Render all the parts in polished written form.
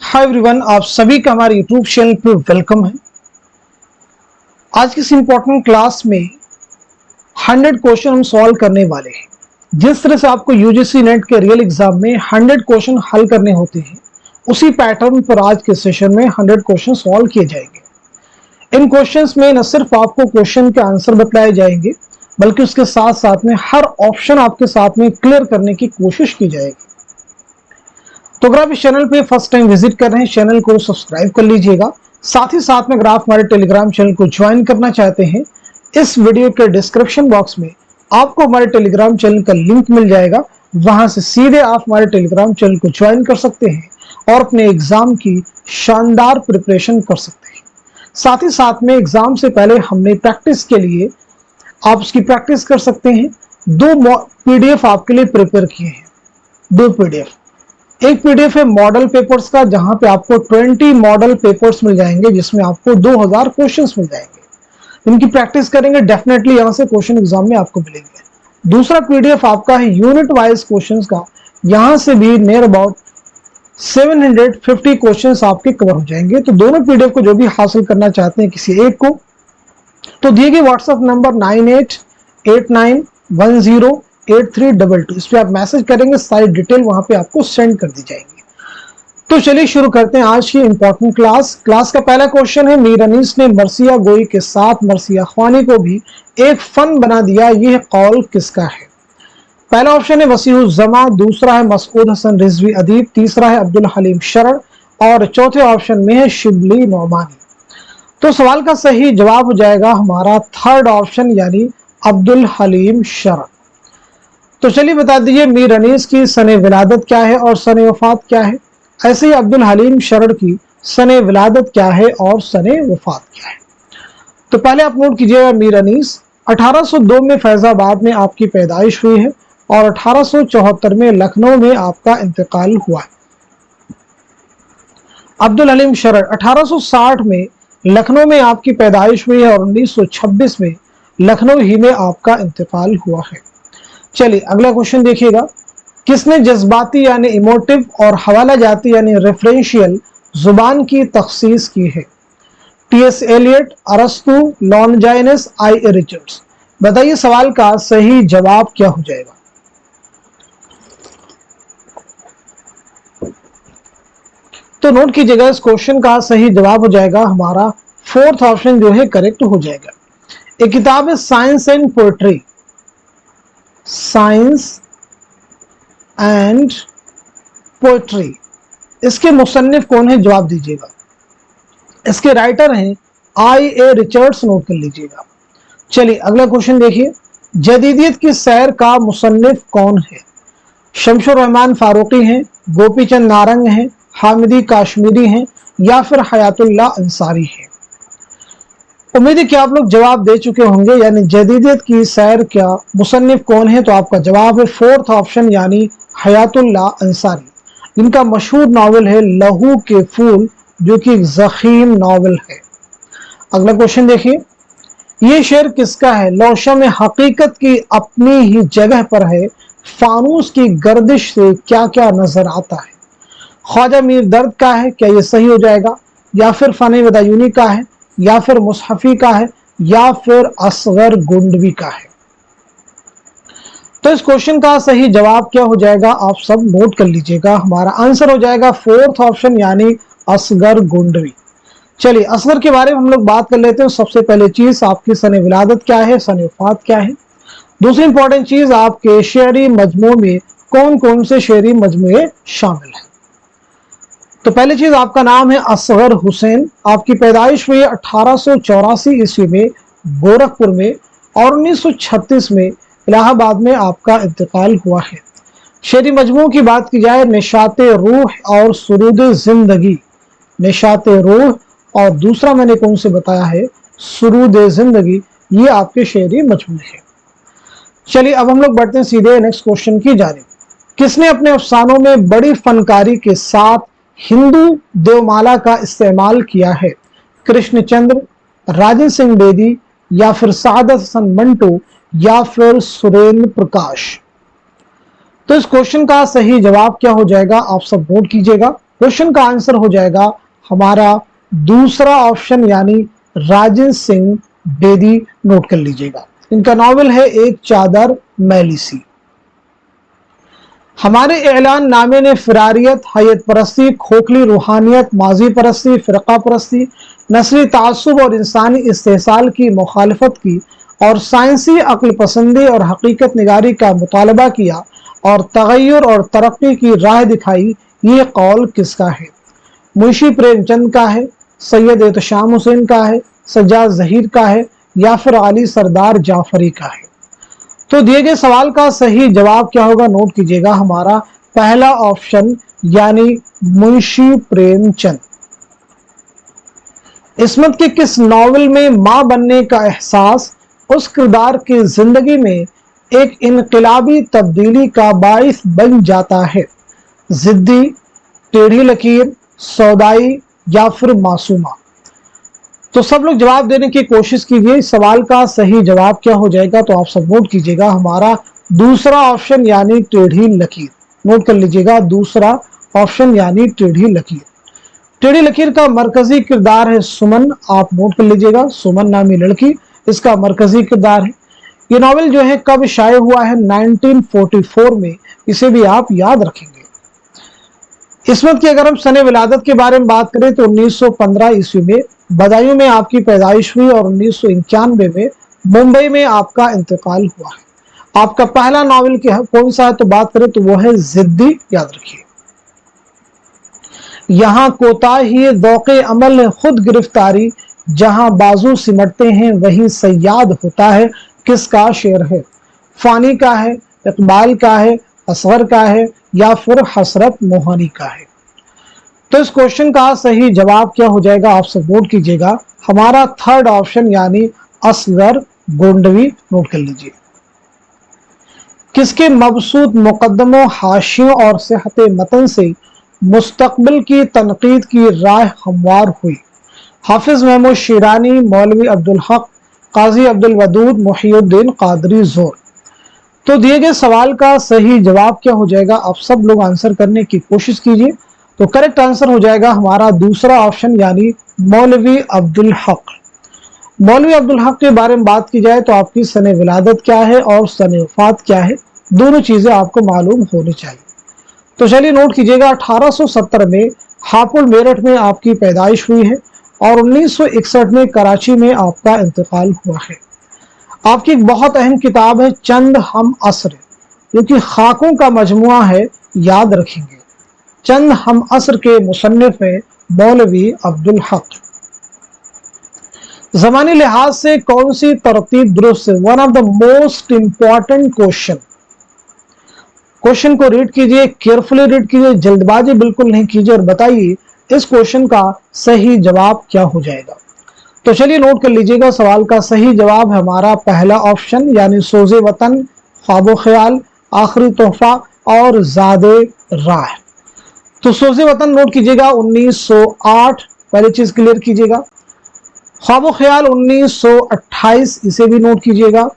Hi everyone, आप सभी का हमारे यूट्यूब चैनल पे वेलकम है। आज की इस इम्पोर्टेंट क्लास में 100 क्वेश्चन हम सॉल्व करने वाले हैं। जिस तरह से आपको यूजीसी नेट के रियल एग्जाम में 100 क्वेश्चन हल करने होते हैं, उसी पैटर्न पर आज के सेशन में 100 क्वेश्चन सॉल्व किए जाएंगे। इन क्वेश्चंस में न सिर्फ आपको क्वेश्चन के आंसर बताए जाएंगे, बल्कि उसके साथ साथ में हर ऑप्शन आपके साथ में क्लियर करने की कोशिश की जाएगी। तो अगर आप इस चैनल पे फर्स्ट टाइम विजिट कर रहे हैं, चैनल को सब्सक्राइब कर लीजिएगा। साथ ही साथ में अगर आप हमारे टेलीग्राम चैनल को ज्वाइन करना चाहते हैं, इस वीडियो के डिस्क्रिप्शन बॉक्स में आपको हमारे टेलीग्राम चैनल का लिंक मिल जाएगा। वहां से सीधे आप हमारे टेलीग्राम चैनल को ज्वाइन कर सकते हैं और अपने एग्जाम की शानदार प्रिपरेशन कर सकते हैं। साथ ही साथ में एग्जाम से पहले हमने प्रैक्टिस के लिए आप उसकी प्रैक्टिस कर सकते हैं। 2 पीडीएफ आपके लिए प्रिपेयर किए हैं। 2 पीडीएफ, एक पीडीएफ है मॉडल पेपर्स का, जहां पे आपको 20 मॉडल पेपर्स मिल जाएंगे, जिसमें आपको 2000 क्वेश्चंस मिल जाएंगे। इनकी प्रैक्टिस करेंगे, डेफिनेटली यहां से क्वेश्चन एग्जाम में आपको मिलेंगे। दूसरा पीडीएफ आपका है यूनिट वाइज क्वेश्चंस का, यहां से भी नियर अबाउट 750 क्वेश्चंस आपके कवर हो जाएंगे। तो दोनों पीडीएफ को जो भी हासिल करना चाहते हैं किसी एक को, तो दिए गए व्हाट्सएप नंबर 9889108322, इस पे आप मैसेज करेंगे, सारी डिटेल वहां पे आपको सेंड कर दी जाएगी। तो चलिए शुरू करते हैं आज की इंपॉर्टेंट क्लास का पहला क्वेश्चन है, मीर अनीस ने मरसिया गोई के साथ मरसिया ख्वानी को भी एक फन बना दिया, यह कौल किसका है? पहला ऑप्शन है वसीहुज़्ज़मा, दूसरा है मसऊद हसन रिजवी अदीब, तीसरा है अब्दुल हलीम शरण और चौथे ऑप्शन में है शिबली नौमानी। तो सवाल का सही जवाब हो जाएगा हमारा थर्ड ऑप्शन, यानी अब्दुल हलीम शरण। तो चलिए बता दीजिए मीर अनीस की सने विलादत क्या है और सने वफात क्या है। ऐसे ही अब्दुल हलीम शरण की सने विलादत क्या है और सने वफात क्या है। तो पहले आप नोट कीजिएगा, मीर अनीस 1802 में फैजाबाद में आपकी पैदाइश हुई है और 1874 में लखनऊ में आपका इंतकाल हुआ है। अब्दुल हलीम शरण 1860 में लखनऊ में आपकी पैदाइश हुई है और 1926 में लखनऊ ही में आपका इंतकाल हुआ है। चलिए अगला क्वेश्चन देखिएगा, किसने जज्बाती यानी इमोटिव और हवाला जाती यानी रेफरेंशियल जुबान की तखसीस की है? टी.एस. एलियट, अरस्तु, लॉन्जाइनस, आई. रिचर्ड्स। बताइए सवाल का सही जवाब क्या हो जाएगा? तो नोट कीजिएगा, इस क्वेश्चन का सही जवाब हो जाएगा हमारा फोर्थ ऑप्शन जो है करेक्ट हो जाएगा। एक किताब है science and poetry, science and poetry, इसके मुसन्निफ कौन है? जवाब दीजिएगा। इसके राइटर हैं आई. ए. रिचर्ड्स, नोट कर लीजिएगा। चलिए अगला क्वेश्चन देखिए, जदीदियत की सैर का मुसन्निफ कौन है? शमशुर रहमान फारूकी हैं, गोपी चंद नारंग हैं, हामिदी काश्मीरी हैं या फिर हयातुल्लाह अंसारी हैं। उम्मीद है कि आप लोग जवाब दे चुके होंगे, यानी जदीदियत की सैर का मुसन्निफ कौन है? तो आपका जवाब है फोर्थ ऑप्शन, यानी हयातुल्लाह अंसारी। इनका मशहूर नावल है लहू के फूल, जो कि एक ज़ख़ीम नावल है। अगला क्वेश्चन देखिए, ये शेर किसका है? लौशम हकीकत की अपनी ही जगह पर है, फानूस की गर्दिश से क्या क्या नजर आता है। ख्वाजा मीर दर्द का है, क्या ये सही हो जाएगा? या फिर फन बदायूनी का है, या फिर मुसहफी का है, या फिर असगर गुंडवी का है। तो इस क्वेश्चन का सही जवाब क्या हो जाएगा? आप सब नोट कर लीजिएगा। हमारा आंसर हो जाएगा फोर्थ ऑप्शन, यानी असगर गुंडवी। चलिए असगर के बारे में हम लोग बात कर लेते हैं। सबसे पहले चीज आपकी सने विलादत क्या है, सने वफात क्या है। दूसरी इंपॉर्टेंट चीज, आपके शेरी मजमू में कौन कौन से शेरी मजमूए शामिल हैं। तो पहली चीज आपका नाम है असगर हुसैन, आपकी पैदाइश हुई है 1884 ईस्वी में गोरखपुर में और 1936 में इलाहाबाद में आपका इंतकाल हुआ है। शेरी मजमू की बात की जाए, निशाते रूह और सुरूद जिंदगी, निशाते रूह और दूसरा मैंने कौन से बताया है, सुरूद जिंदगी, ये आपके शेरी मजमू है। चलिए अब हम लोग बढ़ते हैं सीधे नेक्स्ट क्वेश्चन की जानिब। किसने अपने अफसानों में बड़ी फनकारी के साथ हिंदू देवमाला का इस्तेमाल किया है? कृष्णचंद्र, राजन सिंह बेदी या फिर सादत हसन मंटो या फिर सुरेंद्र प्रकाश। तो इस क्वेश्चन का सही जवाब क्या हो जाएगा? आप सब नोट कीजिएगा। क्वेश्चन का आंसर हो जाएगा हमारा दूसरा ऑप्शन यानी राजेंद्र सिंह बेदी। नोट कर लीजिएगा, इनका नॉवेल है एक चादर मैली सी। हमारे ऐलान नामे ने फिरारियत, हैयत परस्ती, खोखली रूहानियत, माजी परस्ती, फ़िरका परस्ती, नस्ली तासुब और इंसानी इस्तेसाल की मुखालफत की और साइंसी अक्ल पसंदी और हकीकत निगारी का मुतालबा किया और तगय्युर और तरक्की की राह दिखाई। ये कौल किसका है? मुंशी प्रेमचंद का है, सैयद एहतशाम हुसैन का है, सज्जाद ज़हीर का है या फिर अली सरदार जाफरी का है? तो दिए गए सवाल का सही जवाब क्या होगा? नोट कीजिएगा, हमारा पहला ऑप्शन यानी मुंशी प्रेमचंद। इस्मत के किस नॉवेल में मां बनने का एहसास उस किरदार की जिंदगी में एक इनकलाबी तब्दीली का बाइस बन जाता है? जिद्दी, टेढ़ी लकीर, सौदाई या फिर मासूमा? तो सब लोग जवाब देने की कोशिश कीजिए। इस सवाल का सही जवाब क्या हो जाएगा? तो आप सब नोट कीजिएगा, हमारा दूसरा ऑप्शन यानी टेढ़ी लकीर। नोट कर लीजिएगा, दूसरा ऑप्शन यानी टेढ़ी लकीर। टेढ़ी लकीर का मरकजी किरदार है सुमन। आप नोट कर लीजिएगा, सुमन नामी लड़की इसका मरकजी किरदार है। ये नॉवेल जो है कब शाये हुआ है? 1944 में। इसे भी आप याद रखेंगे। इस्मत की अगर हम सने विलादत के बारे में बात करें तो 1915 ईस्वी में बदायूं में आपकी पैदाइश हुई और 1991 में मुंबई में आपका इंतकाल हुआ है। आपका पहला नॉवेल कौन सा है? तो बात करें तो वो है जिद्दी। याद रखिए, यहाँ कोताही ज़ौक़े अमल ने खुद गिरफ्तारी, जहां बाजू सिमटते हैं वहीं सयाद होता है। किसका शेर है? फानी का है, इकबाल का है, असगर का है या फिर हसरत मोहानी का है? तो इस क्वेश्चन का सही जवाब क्या हो जाएगा? आप सब नोट कीजिएगा, हमारा थर्ड ऑप्शन यानी असगर गोंडवी। नोट कर लीजिए। किसके मबसूत मुकदमों, हाशियों और सेहत मतन से मुस्तकबिल की तनकीद की राह हमवार हुई? हाफिज महमूद शिरानी, मौलवी अब्दुल हक, काजी अब्दुल वदूद, मुहियुद्दीन कादरी जोर? तो दिए गए सवाल का सही जवाब क्या हो जाएगा? आप सब लोग आंसर करने की कोशिश कीजिए। तो करेक्ट आंसर हो जाएगा हमारा दूसरा ऑप्शन यानी मौलवी अब्दुल हक। मौलवी अब्दुल हक के बारे में बात की जाए तो आपकी सने विलादत क्या है और सने वफात क्या है, दोनों चीजें आपको मालूम होनी चाहिए। तो चलिए नोट कीजिएगा, 1870 में हापुड़ मेरठ में आपकी पैदाइश हुई है और 1961 में कराची में आपका इंतकाल हुआ है। आपकी एक बहुत अहम किताब है चंद हम असर, जो कि खाकों का मजमुआ है। याद रखेंगे, चंद हम असर के मुसन्निफ है मौलवी अब्दुल हक। ज़मानी लिहाज से कौन सी तरतीब दुरुस्त है? One of the most important question. Question को रीड कीजिए, केयरफुली रीड कीजिए, जल्दबाजी बिल्कुल नहीं ख्वाबों और बताइए इस क्वेश्चन का सही जवाब क्या हो जाएगा। तो चलिए नोट कर लीजिएगा, सवाल का सही जवाब है हमारा पहला ऑप्शन यानी सोज़े वतन, ख्वाबो ख्याल, आखिरी तोहफा और ज़ादे राह। तो सोज़े वतन नोट कीजिएगा 1908, पहली चीज क्लियर कीजिएगा। ख्वाबो ख्याल 1928, इसे भी नोट कीजिएगा।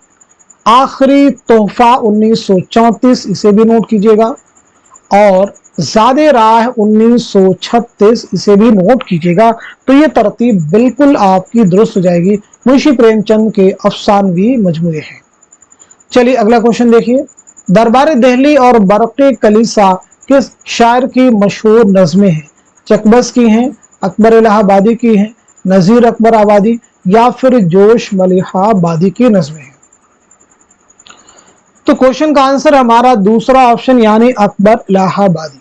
आखिरी तोहफा 1934, इसे भी नोट कीजिएगा। और ज़ादे राह 1936, इसे भी नोट कीजिएगा। तो ये तरतीब बिल्कुल आपकी दुरुस्त हो जाएगी, मुंशी प्रेमचंद के अफसानवी मजमूए हैं। चलिए अगला क्वेश्चन देखिए, दरबार दिल्ली और बरक़े कलीसा किस शायर की मशहूर नज़में हैं? चकबस की हैं, अकबर इलाहाबादी की हैं, नज़ीर अकबर आबादी या फिर जोश मलिहाबादी की नज़में हैं? तो क्वेश्चन का आंसर हमारा दूसरा ऑप्शन यानी अकबर इलाहाबादी।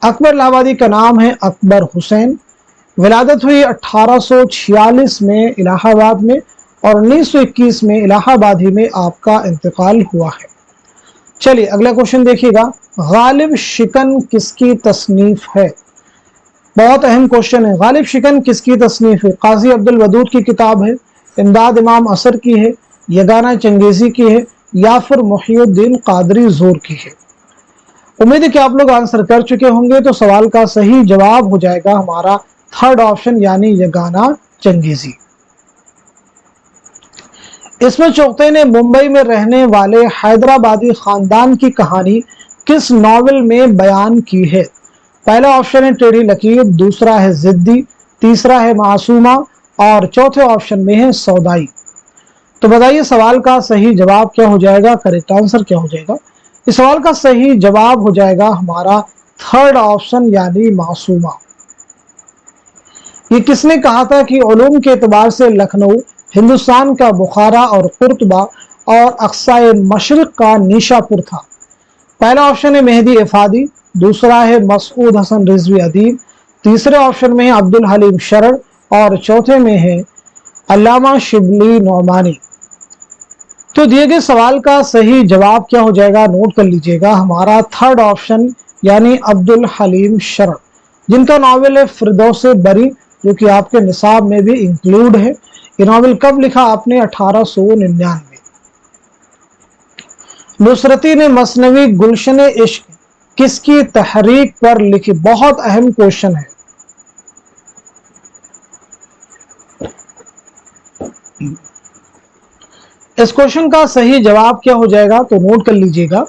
अकबर इलाहाबादी का नाम है अकबर हुसैन। विलादत हुई 1846 में इलाहाबाद में और 1921 में इलाहाबादी में आपका इंतकाल हुआ है। चलिए अगला क्वेश्चन देखिएगा, गालिब शिकन किसकी तसनीफ है? बहुत अहम क्वेश्चन है। गालिब शिकन किसकी तसनीफ है? काजी अब्दुल वदूद की किताब है, इमदाद इमाम असर की है, यगाना चंगेजी की है या फिर मुहियुद्दीन कादरी जोर की है? उम्मीद है कि आप लोग आंसर कर चुके होंगे। तो सवाल का सही जवाब हो जाएगा हमारा थर्ड ऑप्शन यानी यगाना चंगेजी। इसमें चौकते ने मुंबई में रहने वाले हैदराबादी खानदान की कहानी किस नॉवेल में बयान की है? पहला ऑप्शन है टेढ़ी लकीर, दूसरा है जिद्दी, तीसरा है मासूमा और चौथे ऑप्शन में है सौदाई। तो बताइए सवाल का सही जवाब क्या हो जाएगा, करेक्ट आंसर क्या हो जाएगा। इस सवाल का सही जवाब हो जाएगा हमारा थर्ड ऑप्शन यानी मासूमा। ये किसने कहा था कि उलूम के एतबार से लखनऊ हिंदुस्तान का बुखारा और कुर्तबा और अक्साए मशरिक का निशापुर था। पहला ऑप्शन है मेहदी इफादी, दूसरा है मसूद हसन रिजवी अदीब, तीसरे ऑप्शन में है अब्दुल हलीम शरण और चौथे में है अल्लामा शिबली नौमानी। तो दिए गए सवाल का सही जवाब क्या हो जाएगा, नोट कर लीजिएगा, हमारा थर्ड ऑप्शन यानी अब्दुल हलीम शरण, जिनका नावल है फिरदौस बरी, जो कि आपके निसाब में भी इंक्लूड है। ये नावल कब लिखा आपने, 1899। नुसरती ने मसनवी गुलशन इश्क किसकी तहरीक पर लिखी, बहुत अहम क्वेश्चन है। इस क्वेश्चन का सही जवाब क्या हो जाएगा, तो नोट कर लीजिएगा,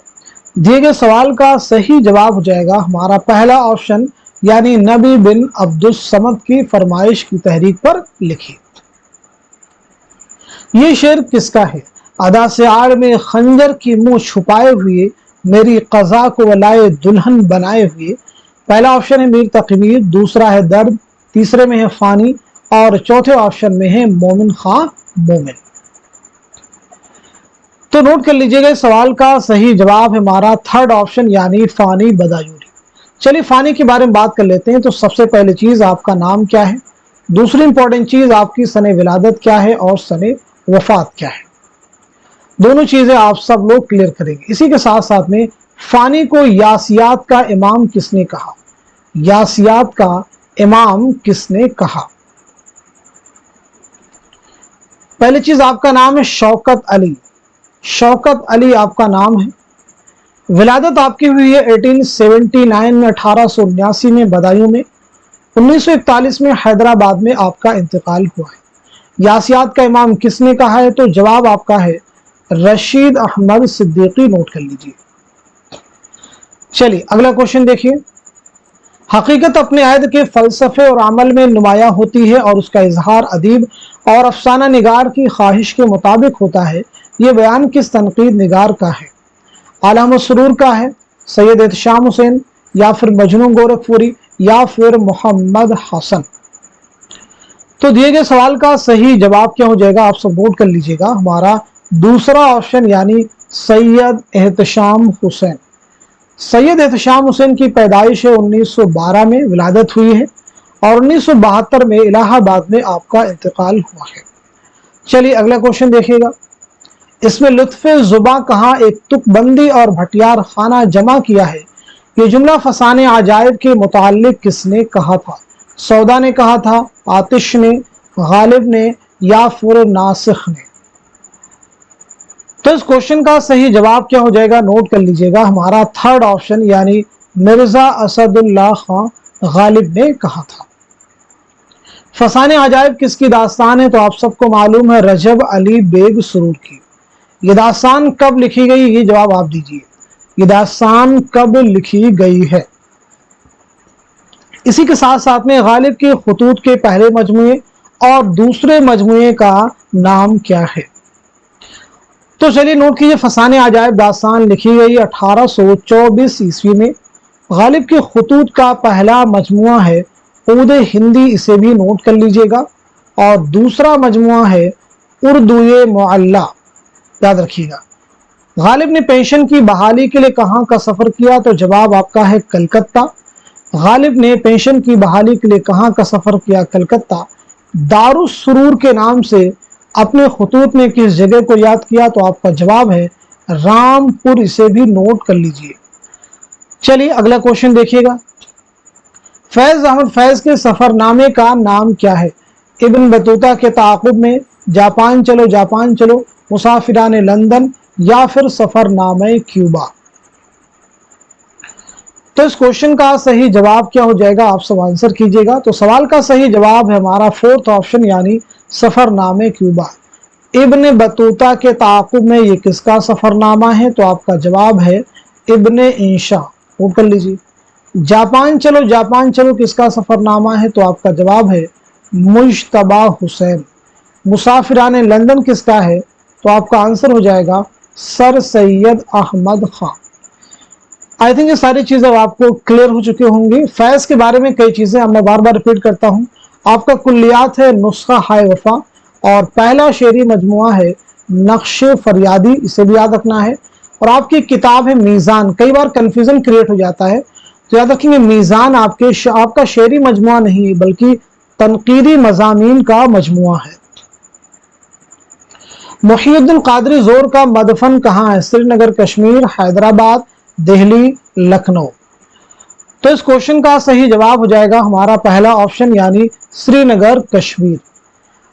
दिए गए सवाल का सही जवाब हो जाएगा हमारा पहला ऑप्शन यानी नबी बिन अब्दुस समद की फरमाइश की तहरीक पर लिखी। ये शेर किसका है, अदा से आड़ में खंजर की मुंह छुपाए हुए मेरी कज़ा को वलाए दुल्हन बनाए हुए। पहला ऑप्शन है मीर तकमीर, दूसरा है दर्द, तीसरे में है फानी और चौथे ऑप्शन में है मोमिन खां मोमिन। तो नोट कर लीजिएगा सवाल का सही जवाब है हमारा थर्ड ऑप्शन यानी फानी बदायूरी। चलिए फानी के बारे में बात कर लेते हैं। तो सबसे पहली चीज आपका नाम क्या है, दूसरी इंपॉर्टेंट चीज आपकी सने विलादत क्या है और सने वफात क्या है। दोनों चीजें आप सब लोग क्लियर करेंगे। इसी के साथ साथ में फानी को यासियात का इमाम किसने कहा, यासियात का इमाम किसने कहा। पहली चीज आपका नाम है शौकत अली, शौकत अली आपका नाम है। विलादत आपकी हुई है 1879 में, 1879 में बदायूं में, 1941 में हैदराबाद में आपका इंतकाल हुआ है। यासियात का इमाम किसने कहा है, तो जवाब आपका है रशीद अहमद सिद्दीकी, नोट कर लीजिए। चलिए अगला क्वेश्चन देखिए। हकीकत अपने अहद के फलसफे और अमल में नुमाया होती है और उसका इजहार अदीब और अफसाना निगार की ख्वाहिश के मुताबिक होता है। ये बयान किस तनकीद निगार का है, आला मसरूर का है, सैयद एहतशाम हुसैन या फिर मजनू गोरखपुरी या फिर मोहम्मद हसन। तो दिए गए सवाल का सही जवाब क्या हो जाएगा, आप सब नोट कर लीजिएगा, हमारा दूसरा ऑप्शन यानी सैयद एहतशाम हुसैन। सैयद एहतशाम हुसैन की पैदाइश 1912 में, विलादत हुई है और 1972 में इलाहाबाद में आपका इंतकाल हुआ है। चलिए अगला क्वेश्चन देखिएगा। इसमें लुत्फ़े ज़ुबां कहाँ एक तुकबंदी और भटियार खाना जमा किया है, ये जुमला फसाने अजायब के मुताल्लिक किसने कहा था। सौदा ने कहा था, आतिश ने, गालिब ने या फिर नासिख ने। तो इस क्वेश्चन का सही जवाब क्या हो जाएगा, नोट कर लीजिएगा, हमारा थर्ड ऑप्शन यानी मिर्जा असदुल्लाह खां गालिब ने कहा था। फसाने अजायब किसकी दास्तान है, तो आप सबको मालूम है रजब अली बेग सुरूर की। ये दास्तान कब लिखी गई, ये जवाब आप दीजिए, ये दास्तान कब लिखी गई है। इसी के साथ साथ में गालिब के खुतूत के पहले मजमुए और दूसरे मजमुए का नाम क्या है। तो चलिए नोट कीजिए, फसाने अजायब दास्तान लिखी गई 1824 ईस्वी में। गालिब के खुतूत का पहला मजमुआ है उर्द हिंदी, इसे भी नोट कर लीजिएगा, और दूसरा मजमुआ है उर्दू मुअल्ला, याद रखिएगा। गालिब ने पेंशन की बहाली के लिए कहाँ का सफर किया, तो जवाब आपका है कलकत्ता। गालिब ने पेंशन की बहाली के लिए कहाँ का सफर किया, कलकत्ता। दारुस सुरूर के नाम से अपने खुतूत में किस जगह को याद किया, तो आपका जवाब है रामपुर, इसे भी नोट कर लीजिए। चलिए अगला क्वेश्चन देखिएगा। फैज अहमद फैज के सफरनामे का नाम क्या है। इब्न बतूता के ताक़ुब में, जापान चलो जापान चलो, मुसाफिरान लंदन या फिर सफरनामे क्यूबा। तो इस क्वेश्चन का सही जवाब क्या हो जाएगा, आप सब आंसर कीजिएगा। तो सवाल का सही जवाब है हमारा फोर्थ ऑप्शन यानी सफरनामे क्यूबा। इब्न बतूता के ताक़ुब में ये किसका सफरनामा है, तो आपका जवाब है इब्न इंशा, नोट कर लीजिए। जापान चलो जापान चलो किसका सफरनामा है? तो आपका जवाब है मुज्तबा हुसैन। मुसाफिराने लंदन किसका है? तो आपका आंसर हो जाएगा Sir Syed Ahmed Khan. I think ये सारी चीजें अब आपको क्लियर हो चुकी होंगी। फैज के बारे में कई चीजें अब मैं बार बार रिपीट करता हूं। आपका कुल्लियात है नुस्खा हाय वफा, और पहला शेरी मजमुआ है नक्शे फरियादी, इसे भी याद रखना है। और आपकी किताब है मीज़ान। कई बार कंफ्यूजन क्रिएट हो जाता है, तो याद रखेंगे मीज़ान आपका शेरी मजमुआ नहीं है, बल्कि तनकीदी मज़ामीन का मजमुआ है। मुहीउद्दीन कादरी ज़ोर का मदफन कहाँ है? श्रीनगर, कश्मीर, हैदराबाद, दिल्ली, लखनऊ। तो इस क्वेश्चन का सही जवाब हो जाएगा हमारा पहला ऑप्शन, यानी श्रीनगर, कश्मीर।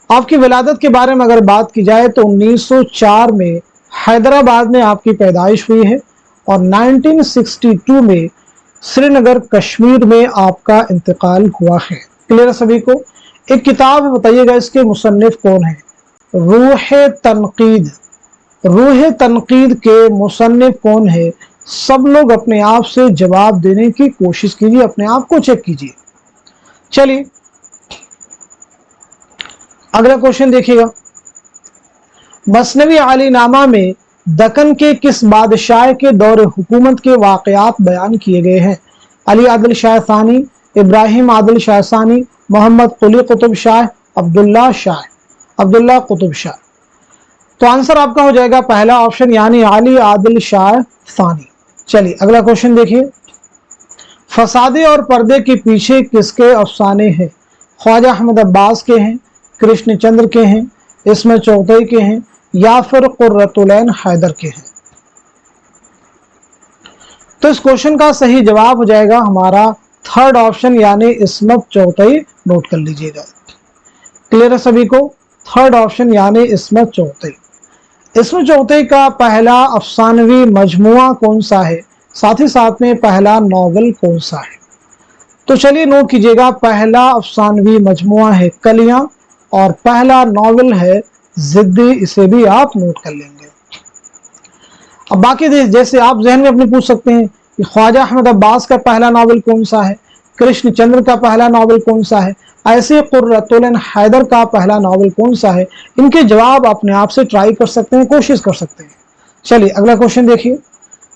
आपकी विलादत के बारे में अगर बात की जाए तो 1904 में हैदराबाद में आपकी पैदाइश हुई है, और 1962 में श्रीनगर, कश्मीर में आपका इंतकाल हुआ है। क्लियर है सभी को? एक किताब बताइएगा इसके मुसन्निफ कौन है? रूह तनकीद। रूह तनकीद के मुसन्निफ कौन है? सब लोग अपने आप से जवाब देने की कोशिश कीजिए, अपने आप को चेक कीजिए। चलिए अगला क्वेश्चन देखिएगा। मसनवी आलीनामा में दक्कन के किस बादशाह के दौर हुकूमत के वाकयात बयान किए गए हैं? अली आदिल शाह सानी, इब्राहिम आदिल शाह सानी, मोहम्मद कुली कुतुब शाह, अब्दुल्ला कुतुब शाह। तो आंसर आपका हो जाएगा पहला ऑप्शन, यानी अली आदिल शाह सानी। चलिए अगला क्वेश्चन देखिए। फसादे और पर्दे के पीछे किसके अफसाने हैं? ख्वाजा अहमद अब्बास के हैं, कृष्णचंद्र के हैं, इसमें चौधरी के हैं, या फिर कुर्रतुलैन हैदर के हैं? तो इस क्वेश्चन का सही जवाब हो जाएगा हमारा थर्ड ऑप्शन, यानी इसमत चौथई। नोट कर लीजिएगा। क्लियर है सभी को? थर्ड ऑप्शन यानी इसमत चौथई। इसमत चौथई का पहला अफसानवी मजमुआ कौन सा है? साथ ही साथ में पहला नॉवल कौन सा है? तो चलिए नोट कीजिएगा। पहला अफसानवी मजमुआ है कलियां, और पहला नॉवल है जिद्दी। इसे भी आप नोट कर लेंगे। अब बाकी जैसे आप जहन में अपने पूछ सकते हैं कि ख्वाजा अहमद अब्बास का पहला नॉवल कौन सा है, कृष्णचंद्र का पहला नॉवल कौन सा है, ऐसे कुर्रतुलैन हैदर का पहला नॉवल कौन सा है, इनके जवाब अपने आप से ट्राई कर सकते हैं, कोशिश कर सकते हैं। चलिए अगला क्वेश्चन देखिए।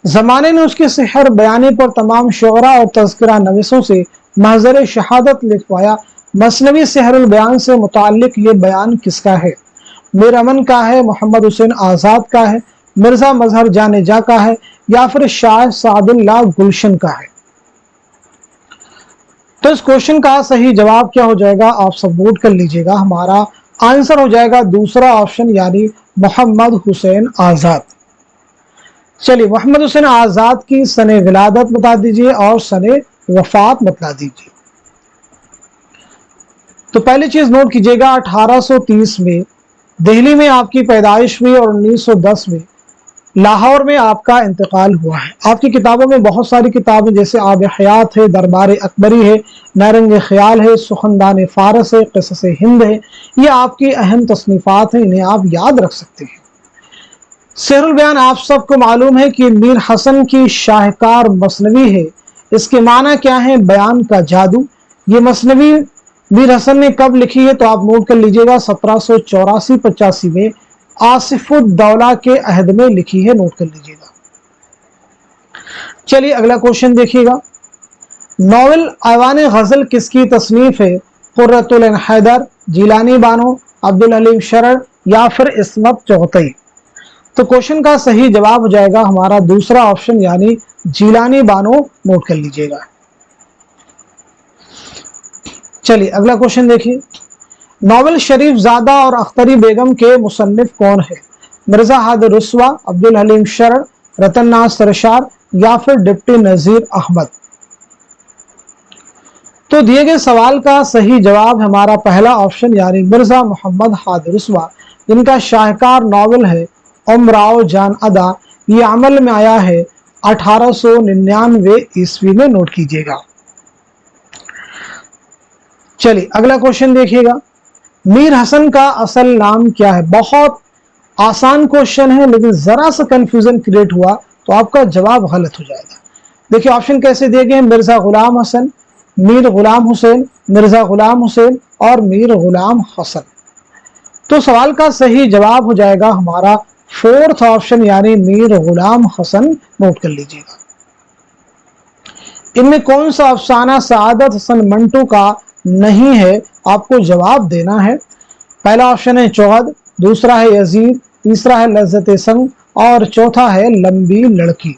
जमाने ने उसके सिहर बयानी पर तमाम शुअरा और तज़किरा नवीसों से महज़र शहादत लिखवाया। मसनवी सिहरुल बयान से मुताल्लिक ये बयान किसका है? मीर अमन का है, मोहम्मद हुसैन आज़ाद का है, मिर्जा मजहर जानेजा का है, या फिर शाह सादुल्लाह गुलशन का है? तो इस क्वेश्चन का सही जवाब क्या हो जाएगा? आप सब नोट कर लीजिएगा। हमारा आंसर हो जाएगा दूसरा ऑप्शन, यानी मोहम्मद हुसैन आज़ाद। चलिए मोहम्मद हुसैन आज़ाद की सने विलादत बता दीजिए और सने वफात बता दीजिए। तो पहली चीज नोट कीजिएगा, 1830 में दिल्ली में आपकी पैदाइश हुई, और 1910 में लाहौर में आपका इंतकाल हुआ है। आपकी किताबों में बहुत सारी किताबें, जैसे आब हयात है, दरबार अकबरी है, नारंग ख्याल है, सुखनदान फारस है, क़िसस हिंद है, ये आपकी अहम तसनीफात हैं, इन्हें आप याद रख सकते हैं। सिहरुल बयान आप सबको मालूम है कि मीर हसन की शाहकार मसनवी है। इसके माना क्या है? बयान का जादू। ये मसनवी मीर हसन ने कब लिखी है? तो आप नोट कर लीजिएगा, 1784-85 में आसिफुद्दौला के अहद में लिखी है। नोट कर लीजिएगा। चलिए अगला क्वेश्चन देखिएगा। नॉवल ऐवान गजल किसकी तसनीफ है? कुर्रतुलैन हैदर, जिलानी बानो, अब्दुल हलीम शरर, या फिर इसमत चौथई? तो क्वेश्चन का सही जवाब हो जाएगा हमारा दूसरा ऑप्शन, यानी जिलानी बानो। नोट कर लीजिएगा। चलिए अगला क्वेश्चन देखिए। नॉवल शरीफ ज़ादा और अख्तरी बेगम के मुसन्निफ कौन है? मिर्जा हादिर रुस्वा, अब्दुल हलीम शरर, रतन नाज सरशार, या फिर डिप्टी नजीर अहमद? तो दिए गए सवाल का सही जवाब हमारा पहला ऑप्शन, यानी मिर्जा मोहम्मद हादिर रुस्वा, जिनका शाहकार नॉवल है उमराव जान अदा। ये अमल में आया है 1899 ईस्वी में। नोट कीजिएगा। चलिए अगला क्वेश्चन देखिएगा। मीर हसन का असल नाम क्या है? बहुत आसान क्वेश्चन है, लेकिन जरा सा कंफ्यूजन क्रिएट हुआ तो आपका जवाब गलत हो जाएगा। देखिए ऑप्शन कैसे दिए गए हैं, मिर्जा गुलाम हसन, मीर गुलाम हुसैन, मिर्जा गुलाम हुसैन और मीर गुलाम हसन। तो सवाल का सही जवाब हो जाएगा हमारा फोर्थ ऑप्शन यानी मीर गुलाम हसन। नोट कर लीजिएगा। इनमें कौन सा अफसाना सआदत हसन मंटो का नहीं है, आपको जवाब देना है। पहला ऑप्शन है चौहद, दूसरा है यजीद, तीसरा है लज्जत संग और चौथा है लंबी लड़की।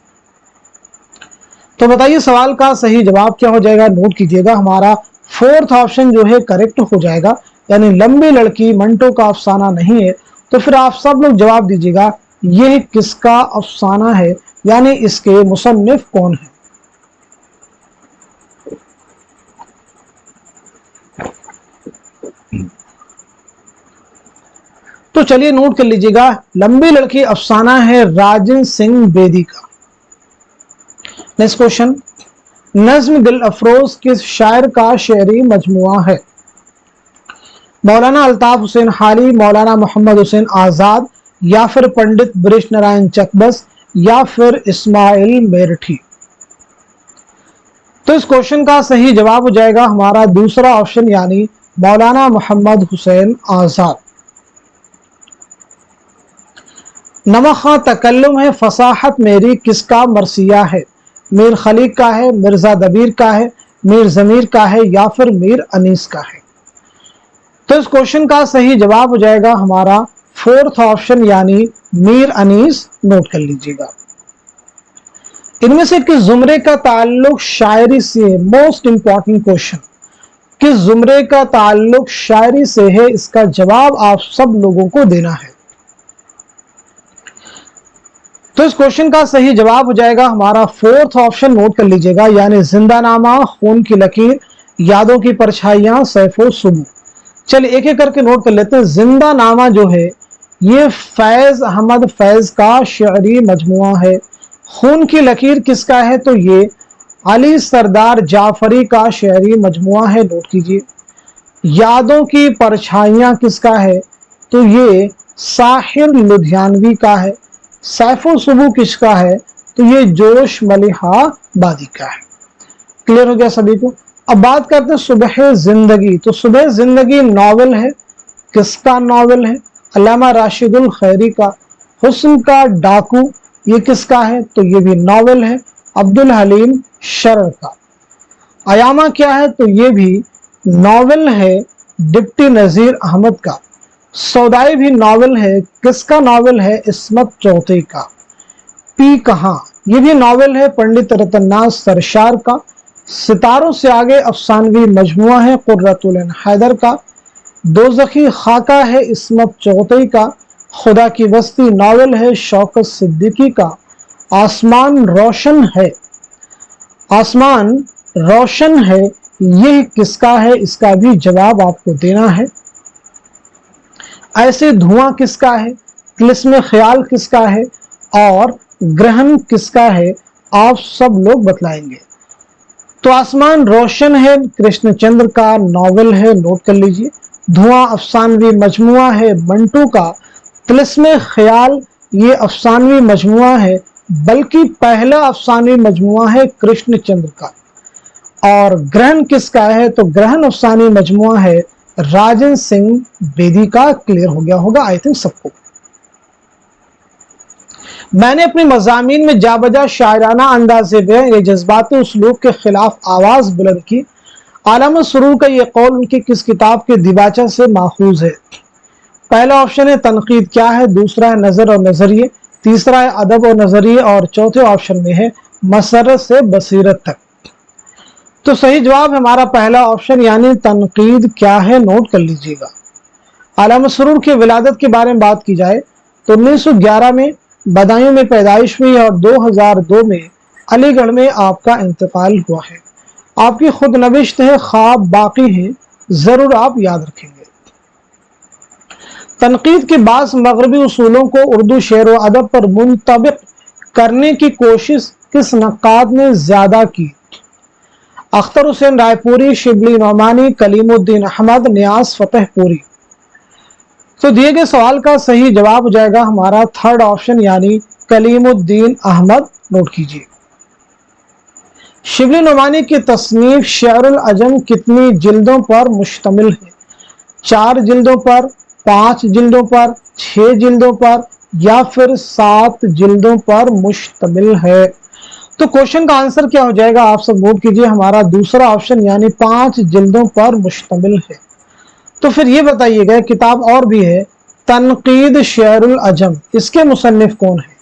तो बताइए सवाल का सही जवाब क्या हो जाएगा, नोट कीजिएगा। हमारा फोर्थ ऑप्शन जो है करेक्ट हो जाएगा, यानी लंबी लड़की मंटो का अफसाना नहीं है। तो फिर आप सब लोग जवाब दीजिएगा यह किसका अफसाना है, यानी इसके मुसन्निफ कौन है। तो चलिए नोट कर लीजिएगा, लंबी लड़की अफसाना है राजन सिंह बेदी का। नेक्स्ट क्वेश्चन, नज्म दिल अफरोज किस शायर का शेरी मजमुआ है। मौलाना अल्ताफ हुसैन हाली, मौलाना मोहम्मद हुसैन आजाद या फिर पंडित ब्रिज नारायण चकबस या फिर इस्माइल मेरठी। तो इस क्वेश्चन का सही जवाब हो जाएगा हमारा दूसरा ऑप्शन यानी मौलाना मोहम्मद हुसैन आजाद। नमखा तकल्लुम है फसाहत मेरी किसका मरसिया है। मीर खलीक का है, मिर्जा दबीर का है, मीर जमीर का है या फिर मीर अनीस का है। तो इस क्वेश्चन का सही जवाब हो जाएगा हमारा फोर्थ ऑप्शन यानी मीर अनीस। नोट कर लीजिएगा। इनमें से किस जुमरे का ताल्लुक शायरी से, मोस्ट इंपॉर्टेंट क्वेश्चन, किस जुमरे का ताल्लुक शायरी से है, इसका जवाब आप सब लोगों को देना है। तो इस क्वेश्चन का सही जवाब हो जाएगा हमारा फोर्थ ऑप्शन। नोट कर लीजिएगा, यानी जिंदानामा, खून की लकीर, यादों की परछाइयां, सैफो सुबह। चलिए एक एक करके नोट कर लेते हैं। जिंदानामा जो है ये फैज अहमद फैज का शेरी मजमुआ है। खून की लकीर किसका है, तो ये अली सरदार जाफरी का शेरी मजमुआ है। नोट कीजिए। यादों की परछाइयां किसका है, तो ये साहिर लुधियानवी का है। सैफो सुबह किसका है, तो ये जोश मलिहा बादी का है। क्लियर हो गया सभी को। अब बात करते हैं सुबह जिंदगी। तो सुबह जिंदगी नॉवेल है, किसका नॉवेल है, अल्लामा राशिदुल खैरी का। हुस्न का डाकू ये किसका है, तो ये भी नॉवेल है, अब्दुल हलीम शरर का। अयामा क्या है, तो ये भी नॉवेल है, डिप्टी नजीर अहमद का। सौदाई भी नॉवेल है, किसका नॉवेल है, इस्मत चौथे का। पी कहां ये भी नॉवेल है, पंडित रतननाथ सरशार का। सितारों से आगे अफसानवी मजमुआ है, कुर्रतुल ऐन हैदर का। दोज़खी खाका है, इस्मत चौथे का। खुदा की बस्ती नॉवेल है, शौकत सिद्दीकी का। आसमान रोशन है, आसमान रोशन है यह किसका है, इसका भी जवाब आपको देना है। ऐसे धुआं किसका है, तिलिस्म ख्याल किसका है और ग्रहण किसका है, आप सब लोग बतलाएंगे। तो आसमान रोशन है कृष्णचंद्र का नॉवेल है, नोट कर लीजिए। धुआं अफसानवी मजमुआ है मंटू का। तिलिस्म ख्याल ये अफसानवी मजमुआ है, बल्कि पहला अफसानवी मजमुआ है कृष्णचंद्र का। और ग्रहण किसका है, तो ग्रहण अफसानी मजमुआ है राजन सिंह बेदी का। क्लियर हो गया होगा आई थिंक सबको। मैंने अपने मज़ामीन में जाबजा शायराना अंदाज़े में ये जज्बाती उसलूब के खिलाफ आवाज बुलंद की। आलम सुरूर का ये कौल उनकी किस किताब के दिबाचा से माखूज है। पहला ऑप्शन है तनकीद क्या है, दूसरा है नजर और नजरिए, तीसरा है अदब और नजरिए और चौथे ऑप्शन में है मसरत से बसीरत तक। तो सही जवाब है हमारा पहला ऑप्शन यानी तनकीद क्या है। नोट कर लीजिएगा। आलम सुरूर की विलादत के बारे में बात की जाए तो 1911 में बदायूं में पैदाइश हुई और 2002 में अलीगढ़ में आपका इंतकाल हुआ है। आपकी खुद नविश्त है, ख्वाब बाकी है, जरूर आप याद रखेंगे। तनकीद के बाद मगरबी उसूलों को उर्दू शेर व अदब पर मुंतबिक करने की कोशिश किस नक्काद ने ज्यादा की। अख्तर हुसैन रायपुरी, शिबली नौमानी, कलीमुद्दीन अहमद, नियाज फतेहपुरी। तो दिए गए सवाल का सही जवाब हो जाएगा हमारा थर्ड ऑप्शन यानी कलीमुद्दीन अहमद। नोट कीजिए। शिबली नोमानी की तसनीफ शेरुल अजम कितनी जिल्दों पर मुश्तमिल है? 4 जिल्दों पर, 5 जिल्दों पर, 6 जिल्दों पर या फिर 7 जिल्दों पर मुश्तमिल है? तो क्वेश्चन का आंसर क्या हो जाएगा आप सब नोट कीजिए, हमारा दूसरा ऑप्शन यानी 5 जिल्दों पर मुश्तमिल है। तो फिर ये बताइएगा, किताब और भी है तनकीद शेरुल अजम, इसके मुसन्निफ कौन है?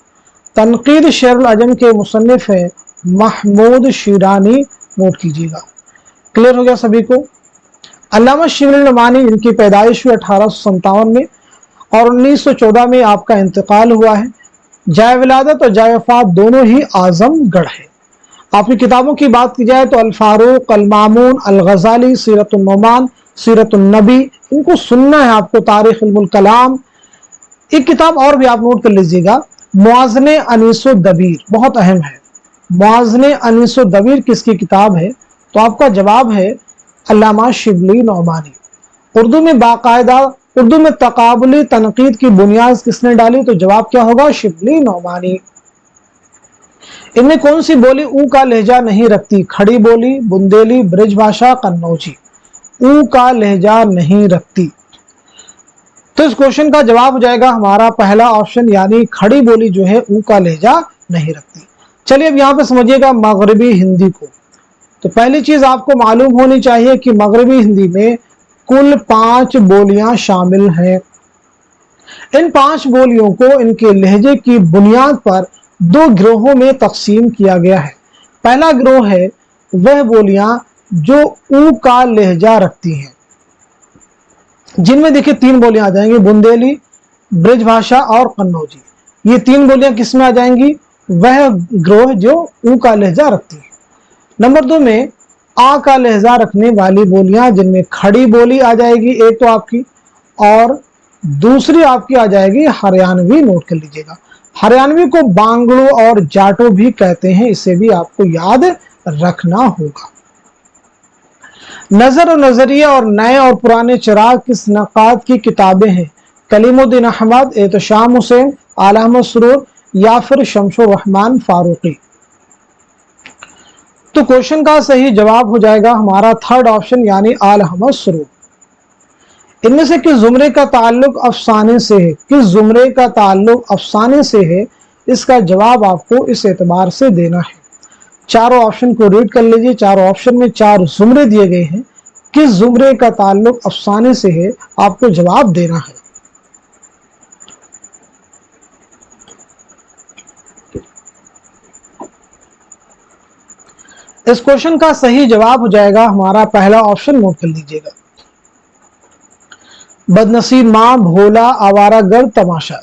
तनकीद शेरुल अजम के मुसन्निफ है महमूद शिरानी, नोट कीजिएगा। क्लियर हो गया सभी को? अल्लामा शिबली नोमानी, इनकी पैदाइश हुई 1857 में और 1914 में आपका इंतकाल हुआ है। जाए विलादत और जाए वफात दोनों ही आजमगढ़ है। आपकी किताबों की बात की जाए तो अल फारूक, अल मामून, अल गजाली, सीरतुन नोमान, सीरतुन नबी, इनको सुनना है आपको, तारीख इल्मुल कलाम। एक किताब और भी आप नोट कर लीजिएगा, मुआज़ने अनीसो दबीर, बहुत अहम है। मुआज़ने अनीसो दबीर किसकी किताब है? तो आपका जवाब है अल्लामा शिबली नोमानी। उर्दू में बाकायदा, उर्दू में तकाबुली तनकीद की बुनियाद किसने डाली? तो जवाब क्या होगा? शिबली नोमानी। इनमें कौन सी बोली ऊ का लहजा नहीं रखती? खड़ी बोली, बुंदेली, ब्रिज भाषा, कन्नौजी। ऊ का लहजा नहीं रखती। तो इस क्वेश्चन का जवाब हो जाएगा हमारा पहला ऑप्शन, यानी खड़ी बोली जो है ऊ का लहजा नहीं रखती। चलिए अब यहाँ पे समझिएगा मगरबी हिंदी को। तो पहली चीज आपको मालूम होनी चाहिए कि मगरबी हिंदी में कुल 5 बोलियां शामिल हैं। इन 5 बोलियों को इनके लहजे की बुनियाद पर 2 गिरोहों में तकसीम किया गया है। पहला गिरोह है वह बोलियां जो ऊ का लहजा रखती हैं, जिनमें देखिए 3 बोलियां आ जाएंगी, बुंदेली, ब्रिज भाषा और कन्नौजी। ये 3 बोलियां किस में आ जाएंगी? वह गिरोह जो ऊ का लहजा रखती है। नंबर 2 में आ का लहजा रखने वाली बोलियां, जिनमें खड़ी बोली आ जाएगी एक तो आपकी, और दूसरी आपकी आ जाएगी हरियाणवी। नोट कर लीजिएगा, हरियाणवी को बांगड़ो और जाटो भी कहते हैं, इसे भी आपको याद रखना होगा। नजर और नजरिया और नए और पुराने चिराग किस नकाद की किताबें हैं? कलीमुद्दीन अहमद, एहतशाम हुसैन, आला अहमद सुरूर या फिर शमसुर रहमान फारूकी। तो क्वेश्चन का सही जवाब हो जाएगा हमारा थर्ड ऑप्शन, यानी आला अहमद सुरूर। इनमें से किस जुमरे का ताल्लुक अफसाने से है? किस जुमरे का ताल्लुक अफसाने से है? इसका जवाब आपको इस एतबार से देना है। चारों ऑप्शन को रीड कर लीजिए, चारों ऑप्शन में 4 जुमरे दिए गए हैं। किस जुमरे का ताल्लुक अफसाने से है, आपको जवाब देना है। इस क्वेश्चन का सही जवाब हो जाएगा हमारा पहला ऑप्शन, नोट कर लीजिएगा, बदनसीब माँ, भोला, आवारागर्द, तमाशा।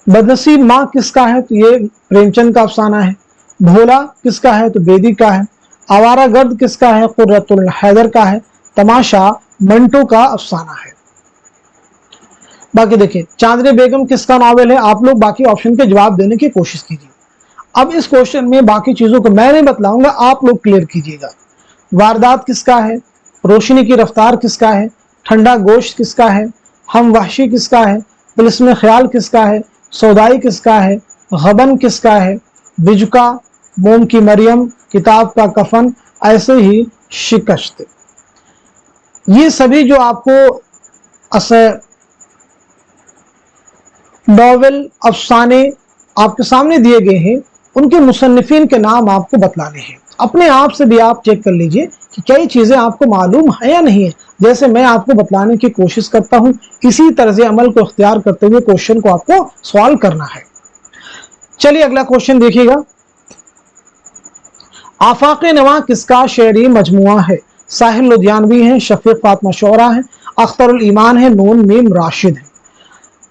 बदनसीब माँ किसका है? तो ये प्रेमचंद का अफसाना है। भोला किसका है? तो बेदी का है। आवारागर्द किसका है? कुर्रतुल हैदर का है। तमाशा मंटो का अफसाना है। बाकी देखिए, चांदनी बेगम किसका नॉवेल है? आप लोग बाकी ऑप्शन के जवाब देने की कोशिश कीजिए। अब इस क्वेश्चन में बाकी चीजों को मैं नहीं बतलाऊंगा, आप लोग क्लियर कीजिएगा। वारदात किसका है? रोशनी की रफ्तार किसका है? ठंडा गोश्त किसका है? हम वहशी किसका है? तिलिस्म ख्याल किसका है? सौदाई किसका है? गबन किसका है? बिजुका, मोम की मरियम, किताब का कफन, ऐसे ही शिकस्त। ये सभी जो आपको नॉवेल अफसाने आपके सामने दिए गए हैं, उनके मुसन्निफीन के नाम आपको बतलाने हैं। अपने आप से भी आप चेक कर लीजिए कि कई चीजें आपको मालूम है या नहीं है। जैसे मैं आपको बतलाने की कोशिश करता हूं, इसी तर्ज अमल को इख्तियार करते हुए क्वेश्चन को आपको सॉल्व करना है। चलिए अगला क्वेश्चन देखिएगा, आफाक नवा किसका शेरी मजमुआ है? साहिल लुधियानवी है, शफीक फातिमा शोरा है, अख्तरुल ईमान है, नून मीम राशिद है।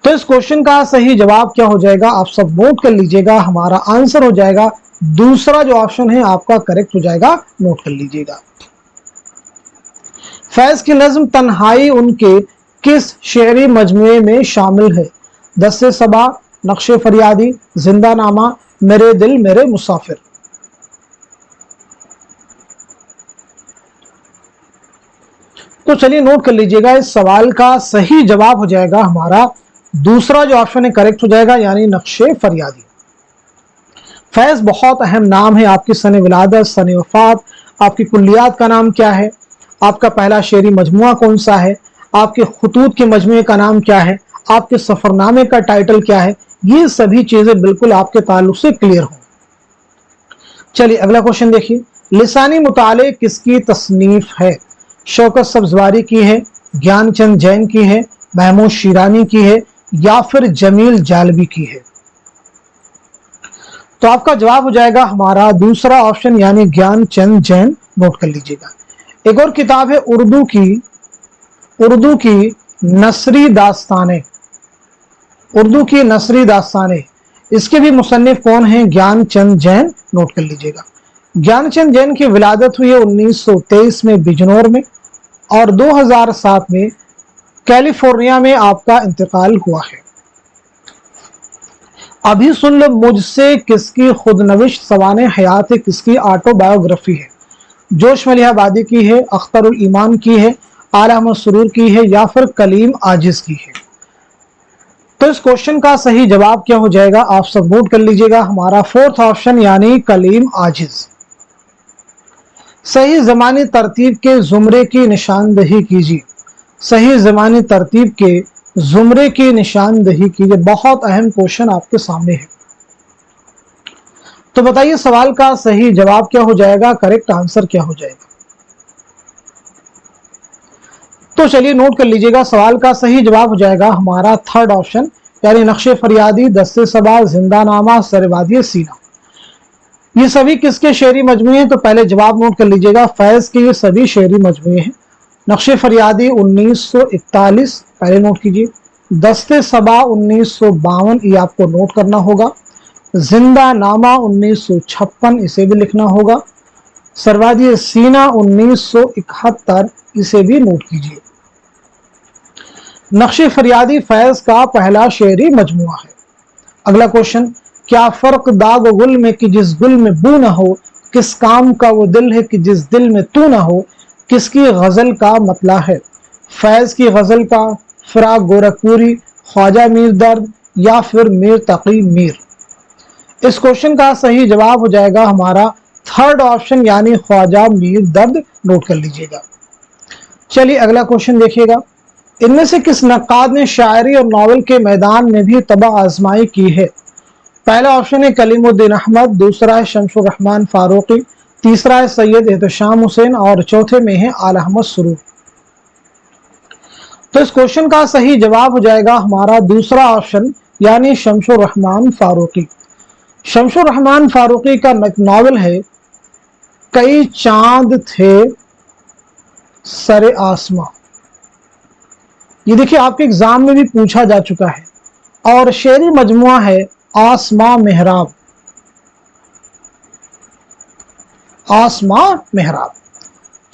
तो इस क्वेश्चन का सही जवाब क्या हो जाएगा? आप सब नोट कर लीजिएगा, हमारा आंसर हो जाएगा दूसरा जो ऑप्शन है आपका करेक्ट हो जाएगा, नोट कर लीजिएगा। फैज की नज्म तन्हाई उनके किस शेरी मजमुए में शामिल है? दस्ते सबा, नक्शे फरियादी, जिंदा नामा, मेरे दिल मेरे मुसाफिर। तो चलिए नोट कर लीजिएगा, इस सवाल का सही जवाब हो जाएगा हमारा दूसरा जो ऑप्शन है करेक्ट हो जाएगा, यानी नक्शे फरियादी। फैज़ बहुत अहम नाम है। आपकी सन विलादत, सन वफात, आपकी कुल्लियात का नाम क्या है, आपका पहला शेरी मजमुआ कौन सा है, आपके खुतूत के मजमुए का नाम क्या है, आपके सफ़रनामे का टाइटल क्या है, ये सभी चीज़ें बिल्कुल आपके ताल्लुक से क्लियर हों। चलिए अगला क्वेश्चन देखिए, लिसानी मुताले किसकी तसनीफ है? शौकत सब्जवारी की है, ज्ञानचंद जैन की है, महमूद शिरानी की है, या फिर जमील जालबी की है? तो आपका जवाब हो जाएगा हमारा दूसरा ऑप्शन यानी ज्ञानचंद जैन। नोट कर लीजिएगा। एक और किताब है उर्दू की नसरी दास्तानें, उर्दू की नसरी दास्तानें, इसके भी मुसन्निफ कौन हैं? ज्ञानचंद जैन। नोट कर लीजिएगा। ज्ञानचंद जैन की विलादत हुई है 1923 में बिजनौर में, और 2007 में कैलिफोर्निया में आपका इंतकाल हुआ है। अभी सुन लो मुझसे किसकी खुदनविश सवाने हयात है, किसकी ऑटोबायोग्राफी है? जोश मलिहाबादी की है, अख्तरुल ईमान की है, आला अहमद सुरूर की है, या फिर कलीम आजिज की है? तो इस क्वेश्चन का सही जवाब क्या हो जाएगा? आप सब नोट कर लीजिएगा। हमारा फोर्थ ऑप्शन यानी कलीम आजिज। सही ज़मानी तरतीब के ज़ुमरे की निशानदही कीजिए। सही ज़मानी तरतीब के ज़ुमरे की निशानदही कीजिए। बहुत अहम क्वेश्चन आपके सामने है। तो बताइए सवाल का सही जवाब क्या हो जाएगा, करेक्ट आंसर क्या हो जाएगा? तो चलिए नोट कर लीजिएगा, सवाल का सही जवाब हो जाएगा हमारा थर्ड ऑप्शन यानी नक्शे फरियादी, दस्ते सबा, जिंदानामा, सरवादी सीना। ये सभी किसके शेरी मजमूए हैं? तो पहले जवाब नोट कर लीजिएगा, फैज़ के ये सभी शेरी मजमूए हैं। नक्शे फरियादी 1941 पहले नोट कीजिए, दस्ते सबा 1952 ये आपको नोट करना होगा, जिंदा नामा 1956 इसे भी लिखना होगा, सरवादी सीना 1971 इसे भी नोट कीजिए। नक्शे फरियादी फैज़ का पहला शेरी मजमुआ है। अगला क्वेश्चन, क्या फर्क दाग गुल में कि जिस गुल में बू ना हो, किस काम का वो दिल है कि जिस दिल में तू ना हो, किसकी गजल का मतला है? फैज़ की गजल का, फिराक गोरखपुरी, ख्वाजा मीर दर्द, या फिर मीर तकी मीर? इस क्वेश्चन का सही जवाब हो जाएगा हमारा थर्ड ऑप्शन यानी ख्वाजा मीर दर्द। नोट कर लीजिएगा। चलिए अगला क्वेश्चन देखिएगा, इनमें से किस नक्काद ने शायरी और नावल के मैदान में भी तबा आजमाई की है? पहला ऑप्शन है कलीमुद्दीन अहमद, दूसरा है शमसुर रहमान फारूकी, तीसरा है सैयद एहतशाम हुसैन, और चौथे में है आला अहमद सुरूर। तो इस क्वेश्चन का सही जवाब हो जाएगा हमारा दूसरा ऑप्शन यानी शमसुर रहमान फारूकी। शमसुर रहमान फारूकी का नावल है कई चांद थे सरे आसमां। ये देखिए आपके एग्जाम में भी पूछा जा चुका है, और शेरी मजमुआ है आसमां मेहराब। आसमां मेहराब।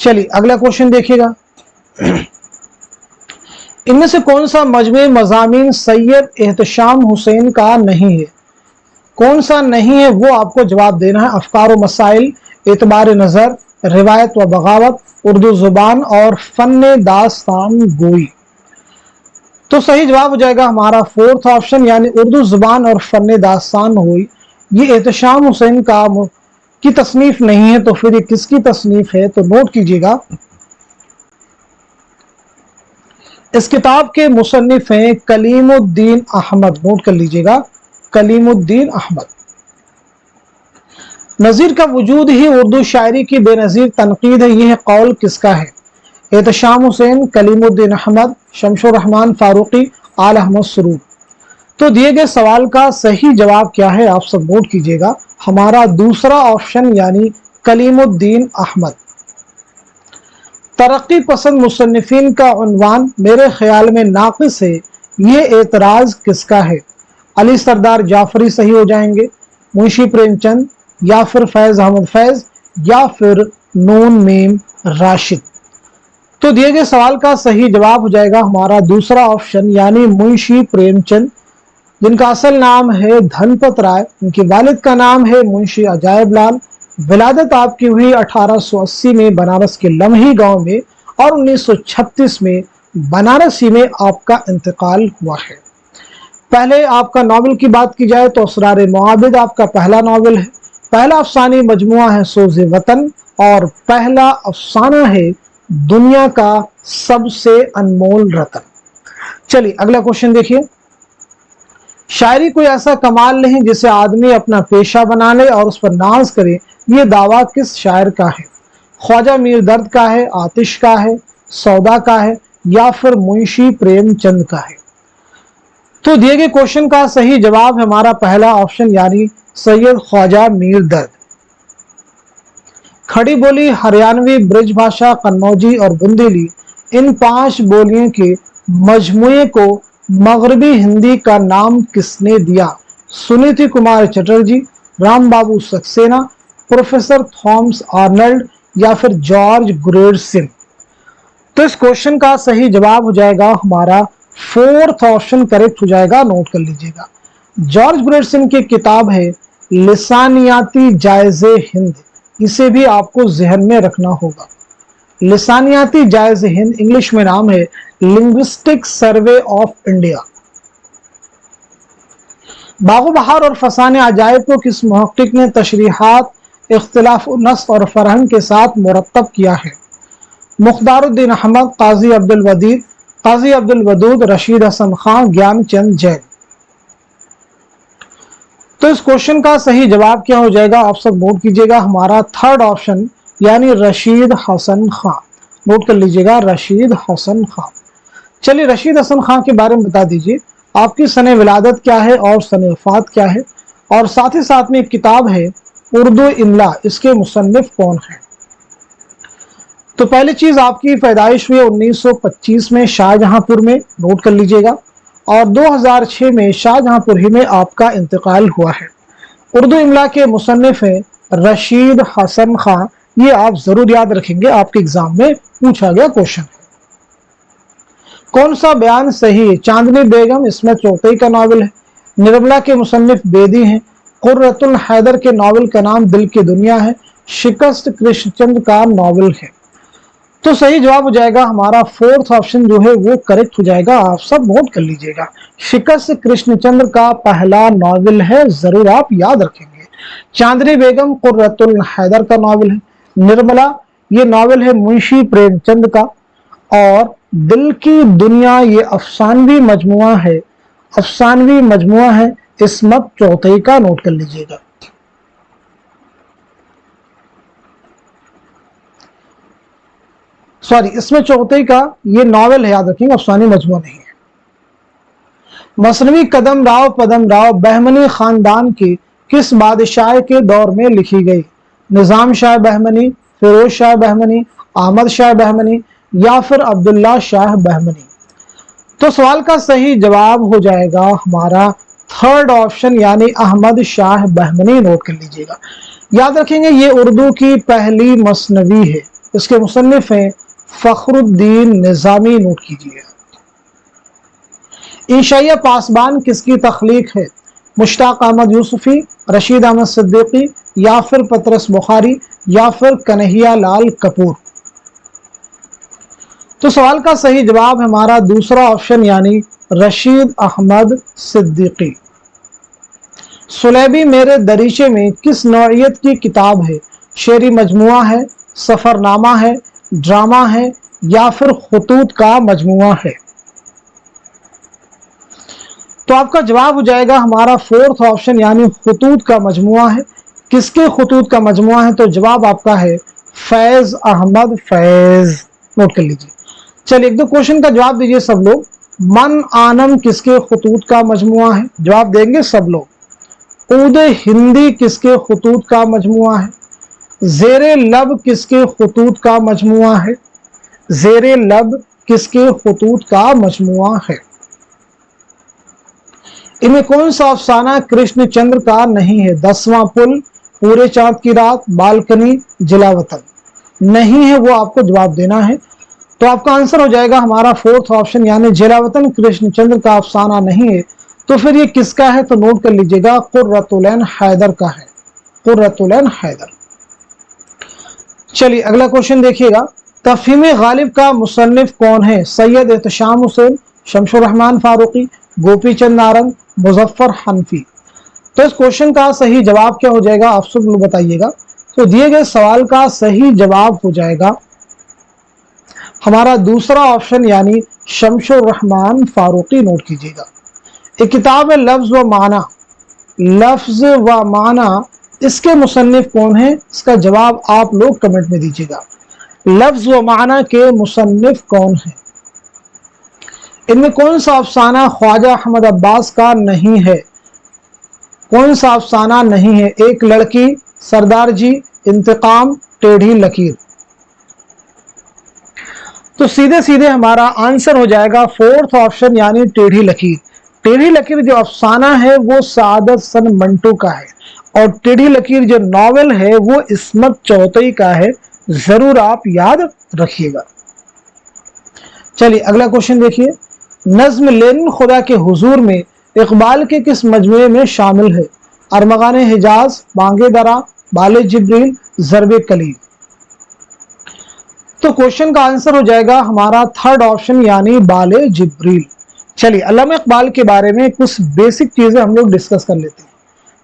चलिए अगला क्वेश्चन देखिएगा, इनमें से कौन सा मजमूए मज़ामीन सैयद एहतशाम हुसैन का नहीं है? कौन सा नहीं है वो आपको जवाब देना है। अफकार व मसाइल, एतबार नज़र, रिवायत व बगावत, उर्दू जुबान, और फन्ने दास्तान गोई। तो सही जवाब हो जाएगा हमारा फोर्थ ऑप्शन यानी उर्दू जुबान और फन्ने दास्तान गोई। ये एहतशाम हुसैन का की तसनीफ नहीं है, तो फिर ये किसकी तसनीफ है? तो नोट कीजिएगा, इस किताब के मुसन्निफ हैं कलीमुद्दीन अहमद। नोट कर लीजिएगा, कलीमुद्दीन अहमद। नज़ीर का वजूद ही उर्दू शायरी की बेनज़ीर तनकीद है, यह कौल किसका है? एहतशाम हुसैन, कलीमुद्दीन अहमद, शमसुर रहमान फारूकी, आला अहमद सुरूर। तो दिए गए सवाल का सही जवाब क्या है? आप सब नोट कीजिएगा, हमारा दूसरा ऑप्शन यानी कलीमुद्दीन अहमद। तरक्की पसंद मुसन्निफीन का उन्वान मेरे ख्याल में नाक़िस है, ये एतराज़ किसका है? अली सरदार जाफरी सही हो जाएंगे, मुंशी प्रेमचंद, या फिर फैज़ अहमद फैज़, या फिर नून मीम राशिद। तो दिए गए सवाल का सही जवाब हो जाएगा हमारा दूसरा ऑप्शन यानी मुंशी प्रेमचंद, जिनका असल नाम है धनपत राय, उनके वालिद का नाम है मुंशी अजायब लाल। विलादत आपकी हुई 1880 में बनारस के लम्ही गांव में, और 1936 में बनारसी में आपका इंतकाल हुआ है। पहले आपका नावल की बात की जाए तो असरार मुआबिद आपका पहला नावल है, पहला अफसानी मजमुआ है सोज़े वतन, और पहला अफसाना है दुनिया का सबसे अनमोल रतन। चलिए अगला क्वेश्चन देखिए, शायरी कोई ऐसा कमाल नहीं जिसे आदमी अपना पेशा बना ले और उस पर नाज करे, ये दावा किस शायर का है? ख्वाजा मीर दर्द का है, आतिश का है, सौदा का है, या फिर मुंशी प्रेमचंद का है? तो दिए गए क्वेश्चन का सही जवाब है हमारा पहला ऑप्शन यानी सैयद ख्वाजा मीर दर्द। खड़ी बोली, हरियाणवी, ब्रज भाषा, कन्नौजी और बुंदेली, इन 5 बोलियों के मजमुए को मगरबी हिंदी का नाम किसने दिया? सुनीति कुमार चटर्जी, राम बाबू सक्सेना, प्रोफेसर थॉमस आर्नल्ड, या फिर जॉर्ज ग्रेडसन? तो इस क्वेश्चन का सही जवाब हो जाएगा हमारा 4th ऑप्शन करेक्ट हो जाएगा, नोट कर लीजिएगा। जॉर्ज ग्रेडसन की किताब है लिसानियाती जायज़े हिंद, इसे भी आपको जहन में रखना होगा। लिसानियाती जायज़े हिंद इंग्लिश में नाम है लिंग्विस्टिक सर्वे ऑफ इंडिया। बागो बहार और फसाने अजायब को किस मुहक्किक ने तशरीहात, इख्तिलाफ नस्ल और फरहंग के साथ मुरतब किया है? मुख्तारुद्दीन अहमद, काजी अब्दुल वदीद, काजी अब्दुल वदूद, रशीद हसन खान, ज्ञानचंद जैन? तो इस क्वेश्चन का सही जवाब क्या हो जाएगा, आप सब नोट कीजिएगा, हमारा 3rd ऑप्शन यानी रशीद हसन खान। नोट कर लीजिएगा, रशीद हसन खान। चलिए रशीद हसन खान के बारे में बता दीजिए, आपकी सने विलादत क्या है और सने वफात क्या है, और साथ ही साथ में एक किताब है उर्दू इमला, इसके मुसन्निफ कौन है? तो पहली चीज आपकी पैदाइश हुई 1925 में शाहजहांपुर में, नोट कर लीजिएगा, और 2006 में शाहजहांपुर ही में आपका इंतकाल हुआ है। उर्दू इमला के मुसन्निफ हैं रशीद हसन खान, ये आप जरूर याद रखेंगे, आपके एग्जाम में पूछा गया क्वेश्चन है। कौन सा बयान सही है? चांदनी बेगम इसमें चौथई का नावल है, निर्मला के मुसन्निफ बेदी हैं, कुर्रतुल हैदर के नावल का नाम दिल की दुनिया है, शिकस्त कृष्णचंद्र का नावल है। तो सही जवाब हो जाएगा हमारा 4th ऑप्शन जो है वो करेक्ट हो जाएगा, आप सब नोट कर लीजिएगा। शिकस्त कृष्णचंद्र का पहला नावल है, जरूर आप याद रखेंगे। चांदनी बेगम कुर्रतुल हैदर का नावल है, निर्मला ये नावल है मुंशी प्रेमचंद का, और दिल की दुनिया ये अफसानवी मजमुआ है, अफसानवी मजमुआ है इस्मत चौथई का, नोट कर लीजिएगा। सॉरी, इसमें चौथई का ये नावल है, याद रखेंगे, अफसानी मजमुआ नहीं है। मसनवी कदम राव पदम राव बहमनी खानदान के किस बादशाह के दौर में लिखी गई? निजाम शाह बहमनी, फिरोज शाह बहमनी, अहमद शाह बहमनी, या फिर अब्दुल्ला शाह बहमनी? तो सवाल का सही जवाब हो जाएगा हमारा 3rd ऑप्शन यानी अहमद शाह बहमनी, नोट कर लीजिएगा। याद रखेंगे ये उर्दू की पहली मसनवी है, इसके मुसन्निफ हैं फखरुद्दीन निजामी, नोट कीजिए। इंशाइया पासबान किसकी तख्लीक है? मुश्ताक अहमद यूसुफी, रशीद अहमद सिद्दीकी, या फिर पतरस बुखारी, या फिर कन्हैया लाल कपूर? तो सवाल का सही जवाब है हमारा दूसरा ऑप्शन यानी रशीद अहमद सिद्दीकी। सुलेबी मेरे दरीचे में किस नौइयत की किताब है? शेरी मजमुआ है, सफरनामा है, ड्रामा है, या फिर खुतूत का मजमुआ है? तो आपका जवाब हो जाएगा हमारा 4th ऑप्शन यानी खुतूत का मजमुआ है। किसके खुतूत का मजमुआ है? तो जवाब आपका है फैज अहमद फैज, नोट कर लीजिए। चलिए एक दो क्वेश्चन का जवाब दीजिए सब लोग। मन आनम किसके खुतूत का मजमुआ है? जवाब देंगे सब लोग। ऊद हिंदी किसके खुतूत का मजमुआ है? जेरे लब किसके खुतूत का मजमुआ है? जेरे लब किसके खुतूत का मजमुआ है? इनमें कौन सा अफसाना कृष्णचंद्र का नहीं है? 10वां पुल, पूरे चांद की रात, बालकनी, जिलावतन? नहीं है वो आपको जवाब देना है। तो आपका आंसर हो जाएगा हमारा 4th ऑप्शन यानी जिलावतन कृष्णचंद्र का अफसाना नहीं है। तो फिर ये किसका है? तो नोट कर लीजिएगा, कुर्रतुल हैदर का है, कुर्रतुल हैदर। चलिए अगला क्वेश्चन देखिएगा। तफहीम गालिब का मुसन्निफ कौन है? सैयद एहतशाम हुसैन, शमशुर रहमान फारूकी, गोपी चंद नारंग, मुजफ्फर हनफी। तो इस क्वेश्चन का सही जवाब क्या हो जाएगा, आप सब लोग बताइएगा। तो दिए गए सवाल का सही जवाब हो जाएगा हमारा दूसरा ऑप्शन यानी शमशुर रहमान फारूकी। नोट कीजिएगा, एक किताब है लफ्ज व माना, लफ्ज व माना, इसके मुसन्निफ कौन है, इसका जवाब आप लोग कमेंट में दीजिएगा। लफ्ज व माना के मुसन्निफ कौन है, इनमें कौन सा अफसाना ख्वाजा अहमद अब्बास का नहीं है, कौन सा अफसाना नहीं है। एक लड़की, सरदार जी, इंतकाम, टेढ़ी लकीर। तो सीधे सीधे हमारा आंसर हो जाएगा फोर्थ ऑप्शन यानी टेढ़ी लकीर। टेढ़ी लकीर जो अफसाना है वो सादत सन मंटू का है, और टेढ़ी लकीर जो नॉवेल है वो इस्मत चौधरी का है। जरूर आप याद रखिएगा। चलिए अगला क्वेश्चन देखिए, नज्म लेनिन खुदा के हुजूर में इकबाल के किस मजमूए में शामिल है। अरमगान हिजाज, बांगे दरा, बाले जिब्रील, ज़रबे कलीम। तो क्वेश्चन का आंसर हो जाएगा हमारा थर्ड ऑप्शन यानी बाले जिब्रील। चलिए अल्लामा इकबाल के बारे में कुछ बेसिक चीजें हम लोग डिस्कस कर लेते हैं,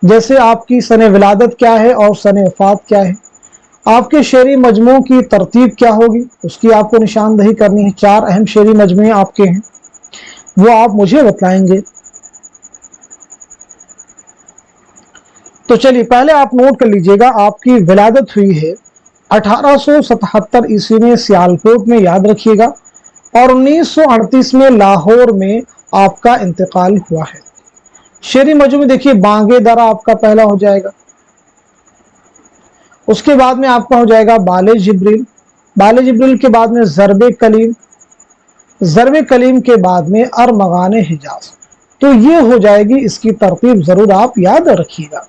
जैसे आपकी सने विलादत क्या है और सने वफात क्या है, आपके शेरी मजमू की तरतीब क्या होगी, उसकी आपको निशानदही करनी है। 4 अहम शेरी मजमू आपके हैं, वो आप मुझे बताएंगे। तो चलिए पहले आप नोट कर लीजिएगा, आपकी विलादत हुई है 1877 ईस्वी में सियालकोट में, याद रखिएगा, और 1938 में लाहौर में आपका इंतकाल हुआ है। शेरी मजमू देखिए, बांगे दरा आपका पहला हो जाएगा, उसके बाद में आपका हो जाएगा बाले जिब्रील, बाले जिब्रील के बाद में ज़रबे कलीम, ज़रबे कलीम के बाद में अरमगान हिजाज। तो ये हो जाएगी इसकी तरतीब, जरूर आप याद रखिएगा।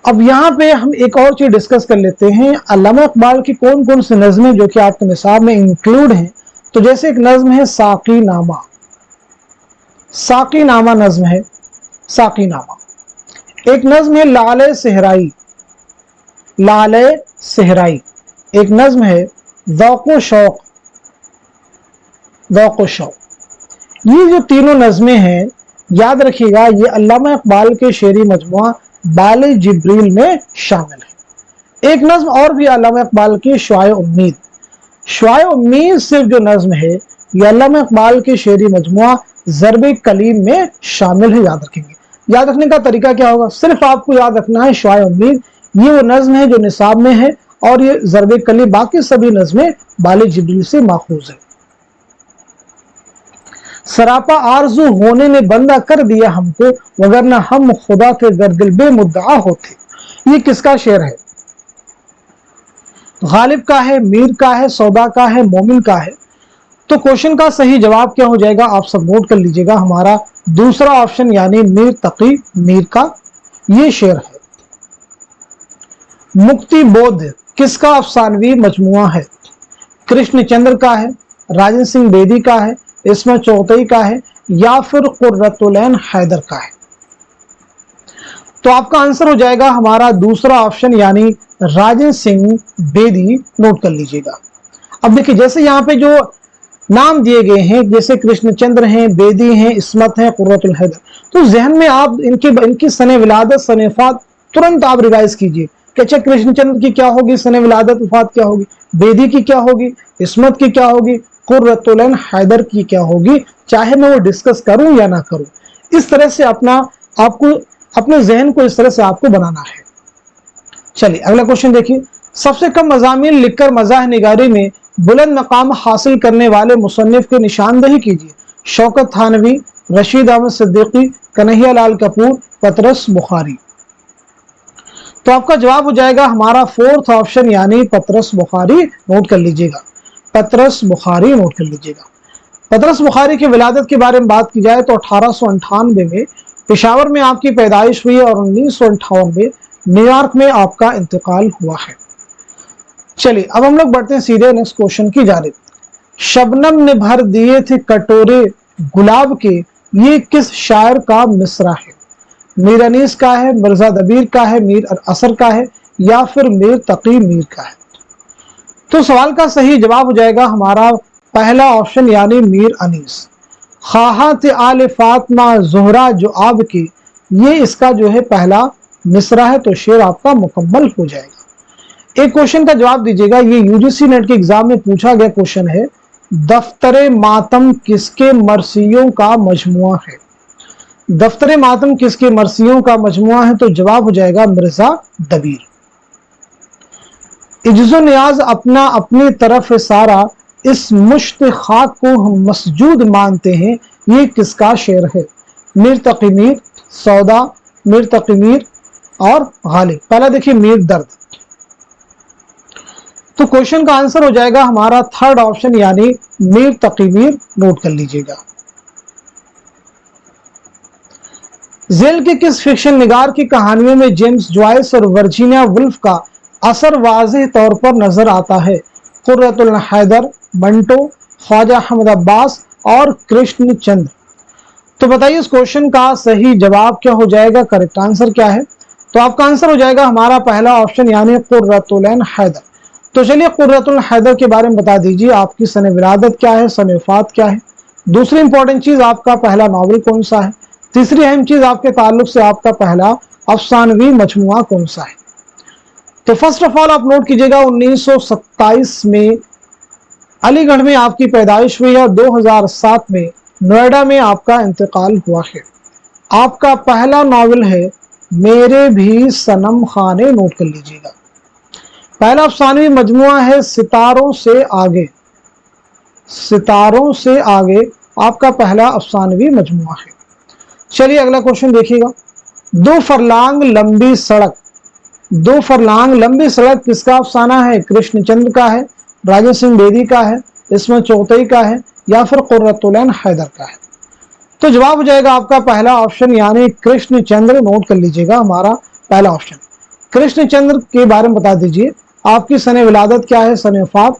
अब यहाँ पे हम एक और चीज डिस्कस कर लेते हैं, अल्लामा इकबाल की कौन कौन सी नज़में जो कि आपके निसाब में इंक्लूड हैं। तो जैसे एक नज्म है साकी नामा, साकी नामा नज्म है, साकी नामा। एक नज्म है लाले सहराई, लाले सहराई। एक नज्म है ज़ौक़ो शौक़, ज़ौक़ो शौक़। ये जो तीनों नज़में हैं, याद रखिएगा, ये अल्लामा इकबाल के शेरी मजमुआ बाले जिब्रील में शामिल है। एक नज्म और भी अल्लामा इकबाल की शुआए उम्मीद, शुआए उम्मीद सिर्फ जो नज्म है ये अल्लामा इकबाल के शेरी मजमुआ ज़रबे कलीम में शामिल है। याद रखेंगे, याद रखने का तरीका क्या होगा, सिर्फ आपको याद रखना है शुआए उम्मीद ये वो नज्म है जो निसाब में है, और ये ज़रबे कलीम, बाकी सभी नज़में बाले जिब्रील से माखूज है। सरापा आरजू होने ने बंदा कर दिया हमको, वगरना हम खुदा के गर्दिल बेमुद्दा होते। ये किसका शेर है, गालिब का है, मीर का है, सौदा का है, मोमिन का है। तो क्वेश्चन का सही जवाब क्या हो जाएगा, आप सब नोट कर लीजिएगा, हमारा दूसरा ऑप्शन यानी मीर तकी मीर का ये शेर है। मुक्ति बोध किसका अफसानवी मजमुआ है, कृष्ण चंद्र का है, राजन सिंह बेदी का है, इस्मत चौधरी का है, या फिर कुर्रतुल ऐन हैदर का है। तो आपका आंसर हो जाएगा हमारा दूसरा ऑप्शन यानी राजन सिंह बेदी। नोट कर लीजिएगा। अब देखिए जैसे यहाँ पे जो नाम दिए गए हैं, जैसे कृष्णचंद्र हैं, बेदी हैं, इस्मत हैं, कुर्रतुल हैदर, तो जहन में आप इनकी सने विलादत सने वफात तुरंत आप रिवाइज कीजिए कि अच्छा कृष्णचंद्र की क्या होगी, सने विलादत वफात क्या होगी, बेदी की क्या होगी, इस्मत की क्या होगी, कुर्रतुल ऐन हैदर की क्या होगी, चाहे मैं वो डिस्कस करूं या ना करूं। इस तरह से आपको अपने जहन को इस तरह से आपको बनाना है। चलिए अगला क्वेश्चन देखिए, सबसे कम मज़ामीन लिखकर मज़ाह निगारी में बुलंद मकाम हासिल करने वाले मुसन्निफ की निशानदही कीजिए। शौकत थानवी, रशीद अहमद सिद्दीकी, कन्हैया लाल कपूर, पतरस बुखारी। तो आपका जवाब हो जाएगा हमारा फोर्थ ऑप्शन यानी पतरस बुखारी। नोट कर लीजिएगा, पतरस बुखारी नोट कर लीजिएगा। पतरस बुखारी की विलादत के बारे में बात की जाए तो 1898 में पेशावर में आपकी पैदाइश हुई और 1958 में न्यूयॉर्क में आपका इंतकाल हुआ है। चलिए अब हम लोग बढ़ते हैं सीधे नेक्स्ट क्वेश्चन की जानिब। शबनम ने भर दिए थे कटोरे गुलाब के, ये किस शायर का मिसरा है, मीर अनीस का है, मिर्जा दबीर का है, मीर असर का है, या फिर मीर तकी मीर का है। तो सवाल का सही जवाब हो जाएगा हमारा पहला ऑप्शन यानी मीर अनीस। خواہات آل فاطمہ زہرا جو آپ کی، یہ اس کا جو ہے پہلا مصرع ہے، تو شعر آپ کا مکمل ہو جائے گا۔ ایک کوشچن کا جواب دیجیے گا، یہ UGC نیٹ کے ایگزام میں پوچھا گیا کوشچن ہے، دفتر ماتم کس کے مرثیوں کا مجموعہ ہے؟ دفتر ماتم کس کے مرثیوں کا مجموعہ ہے؟ تو جواب ہو جائے گا مرزا دبیر۔ عجز و نیاز اپنا اپنی طرف سارا، اس مشت خاک کو ہم مسجود مانتے ہیں، یہ کس کا شعر ہے؟ میر تقی میر، سودا، میر تقی میر اور غالب۔ پہلا دیکھیے میر درد، تو کوشچن کا آنسر ہو جائے گا ہمارا تھرڈ آپشن یعنی میر تقی میر، نوٹ کر لیجئے گا۔ ذیل کے کس فکشن نگار کی کہانیوں میں جیمز جوائس اور ورجینیا وولف کا اثر واضح طور پر نظر آتا ہے؟ قرۃ العین حیدر، منٹو، خواجہ حمید عباس اور کرشن چندر۔ تو بتائیے اس کوشچن کا صحیح جواب کیا ہو جائے گا، کریکٹ آنسر کیا ہے؟ تو آپ کا آنسر ہو جائے گا ہمارا پہلا آپشن یعنی قرۃ العین حیدر۔ تو چلیے قرۃ العین حیدر کے بارے میں بتا دیجیے، آپ کی سن ولادت کیا ہے، سن وفات کیا ہے؟ دوسری امپورٹنٹ چیز آپ کا پہلا ناول کون سا ہے؟ تیسری اہم چیز آپ کے تعلق سے آپ کا پہلا افسانوی مجموعہ کون سا ہے؟ تو فرسٹ آف آل آپ نوٹ کیجئے گا 1927 میں علی گڑھ میں آپ کی پیدائش ہوئی ہے اور 2007 میں نوئیڈا میں آپ کا انتقال ہوا ہے۔ آپ کا پہلا ناول ہے میرے بھی صنم خانے، نوٹ کر لیجئے گا۔ پہلا افسانوی مجموعہ ہے ستاروں سے آگے، ستاروں سے آگے آپ کا پہلا افسانوی مجموعہ ہے۔ چلیے اگلا کوشچن دیکھیے گا، دو فرلانگ لمبی سڑک، دو فرلانگ لمبی سڑک کس کا افسانہ ہے؟ کرشن چندر کا ہے، راجا سنگھ بیدی کا ہے، عصمت چوگتائی کا ہے یا پھر قرۃ العین حیدر کا ہے؟ تو جواب ہو جائے گا آپ کا پہلا آپشن یعنی کرشن چندر، نوٹ کر لیجئے گا ہمارا پہلا آپشن۔ کرشن چندر کے بارے میں بتا دیجئے، آپ کی سن ولادت کیا ہے، سن وفات،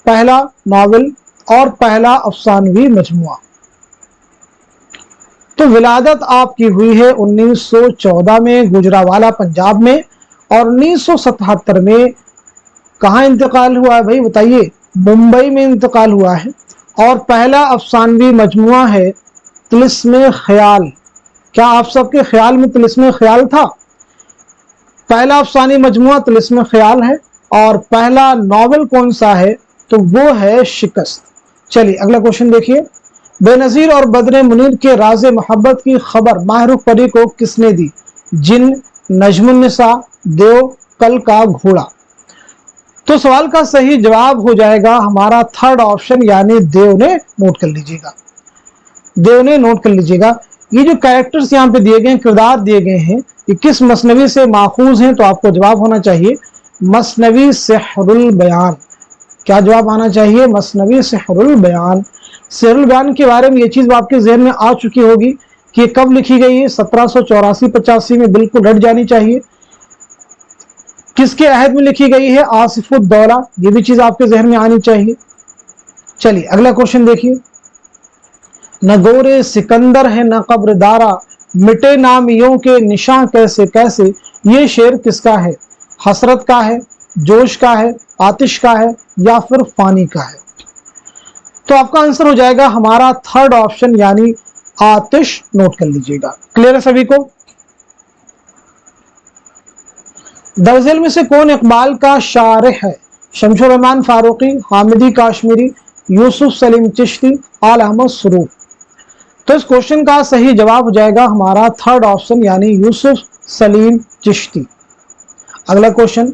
پہلا ناول اور پہلا افسانوی مجموعہ؟ تو ولادت آپ کی ہوئی ہے 1914 میں گجرانوالہ پنجاب میں، اور 1977 میں کہاں انتقال ہوا ہے بھائی بتائیے؟ ممبئی میں انتقال ہوا ہے۔ اور پہلا افسانوی مجموعہ ہے طلسم خیال۔ کیا آپ سب کے خیال میں طلسم خیال تھا؟ پہلا افسانوی مجموعہ طلسم خیال ہے، اور پہلا ناول کون سا ہے؟ تو وہ ہے شکست۔ چلیے اگلا کوشچن دیکھیے، بے نظیر اور بدر منیر کے راز محبت کی خبر ماہ رخ پری کو کس نے دی؟ جن، نجم النساء، دیو، کل کا گھوڑا۔ تو سوال کا صحیح جواب ہو جائے گا ہمارا تھرڈ آپشن یعنی دیو نے، نوٹ کر لیجئے گا، دیو نے، نوٹ کر لیجئے گا۔ یہ جو کریکٹرز یہاں پہ دیے گئے ہیں، کردار دیے گئے ہیں، یہ کس مثنوی سے ماخوذ ہیں؟ تو آپ کو جواب ہونا چاہیے مثنوی سحر البیان۔ کیا جواب آنا چاہیے؟ مثنوی سحر البیان۔ سحر البیان کے بارے میں یہ چیز آپ کے ذہن میں آ چکی ہوگی کہ یہ کب لکھی گئی ہے، 1784-85 میں، بالکل رٹ جانی چاہیے۔ کس کے عہد میں لکھی گئی ہے؟ آصف الدولہ، یہ بھی چیز آپ کے ذہن میں آنی چاہیے۔ چلیے اگلا کوشچن دیکھیے، نہ گورے سکندر ہے نہ قبر دارا، مٹے نامیوں کے نشاں کیسے کیسے، یہ شعر کس کا ہے؟ حسرت کا ہے، جوش کا ہے، آتش کا ہے یا پھر فانی کا ہے؟ تو آپ کا آنسر ہو جائے گا ہمارا تھرڈ آپشن یعنی آتش، نوٹ کر لیجئے گا۔ کلیئر ہے سبھی کو؟ درذیل میں سے کون اقبال کا شارح ہے؟ شمس الرحمن فاروقی، حامدی کاشمیری، یوسف سلیم چشتی، آل احمد سرور۔ تو اس کوشچن کا صحیح جواب ہو جائے گا ہمارا تھرڈ آپشن یعنی یوسف سلیم چشتی۔ اگلا کوشچن،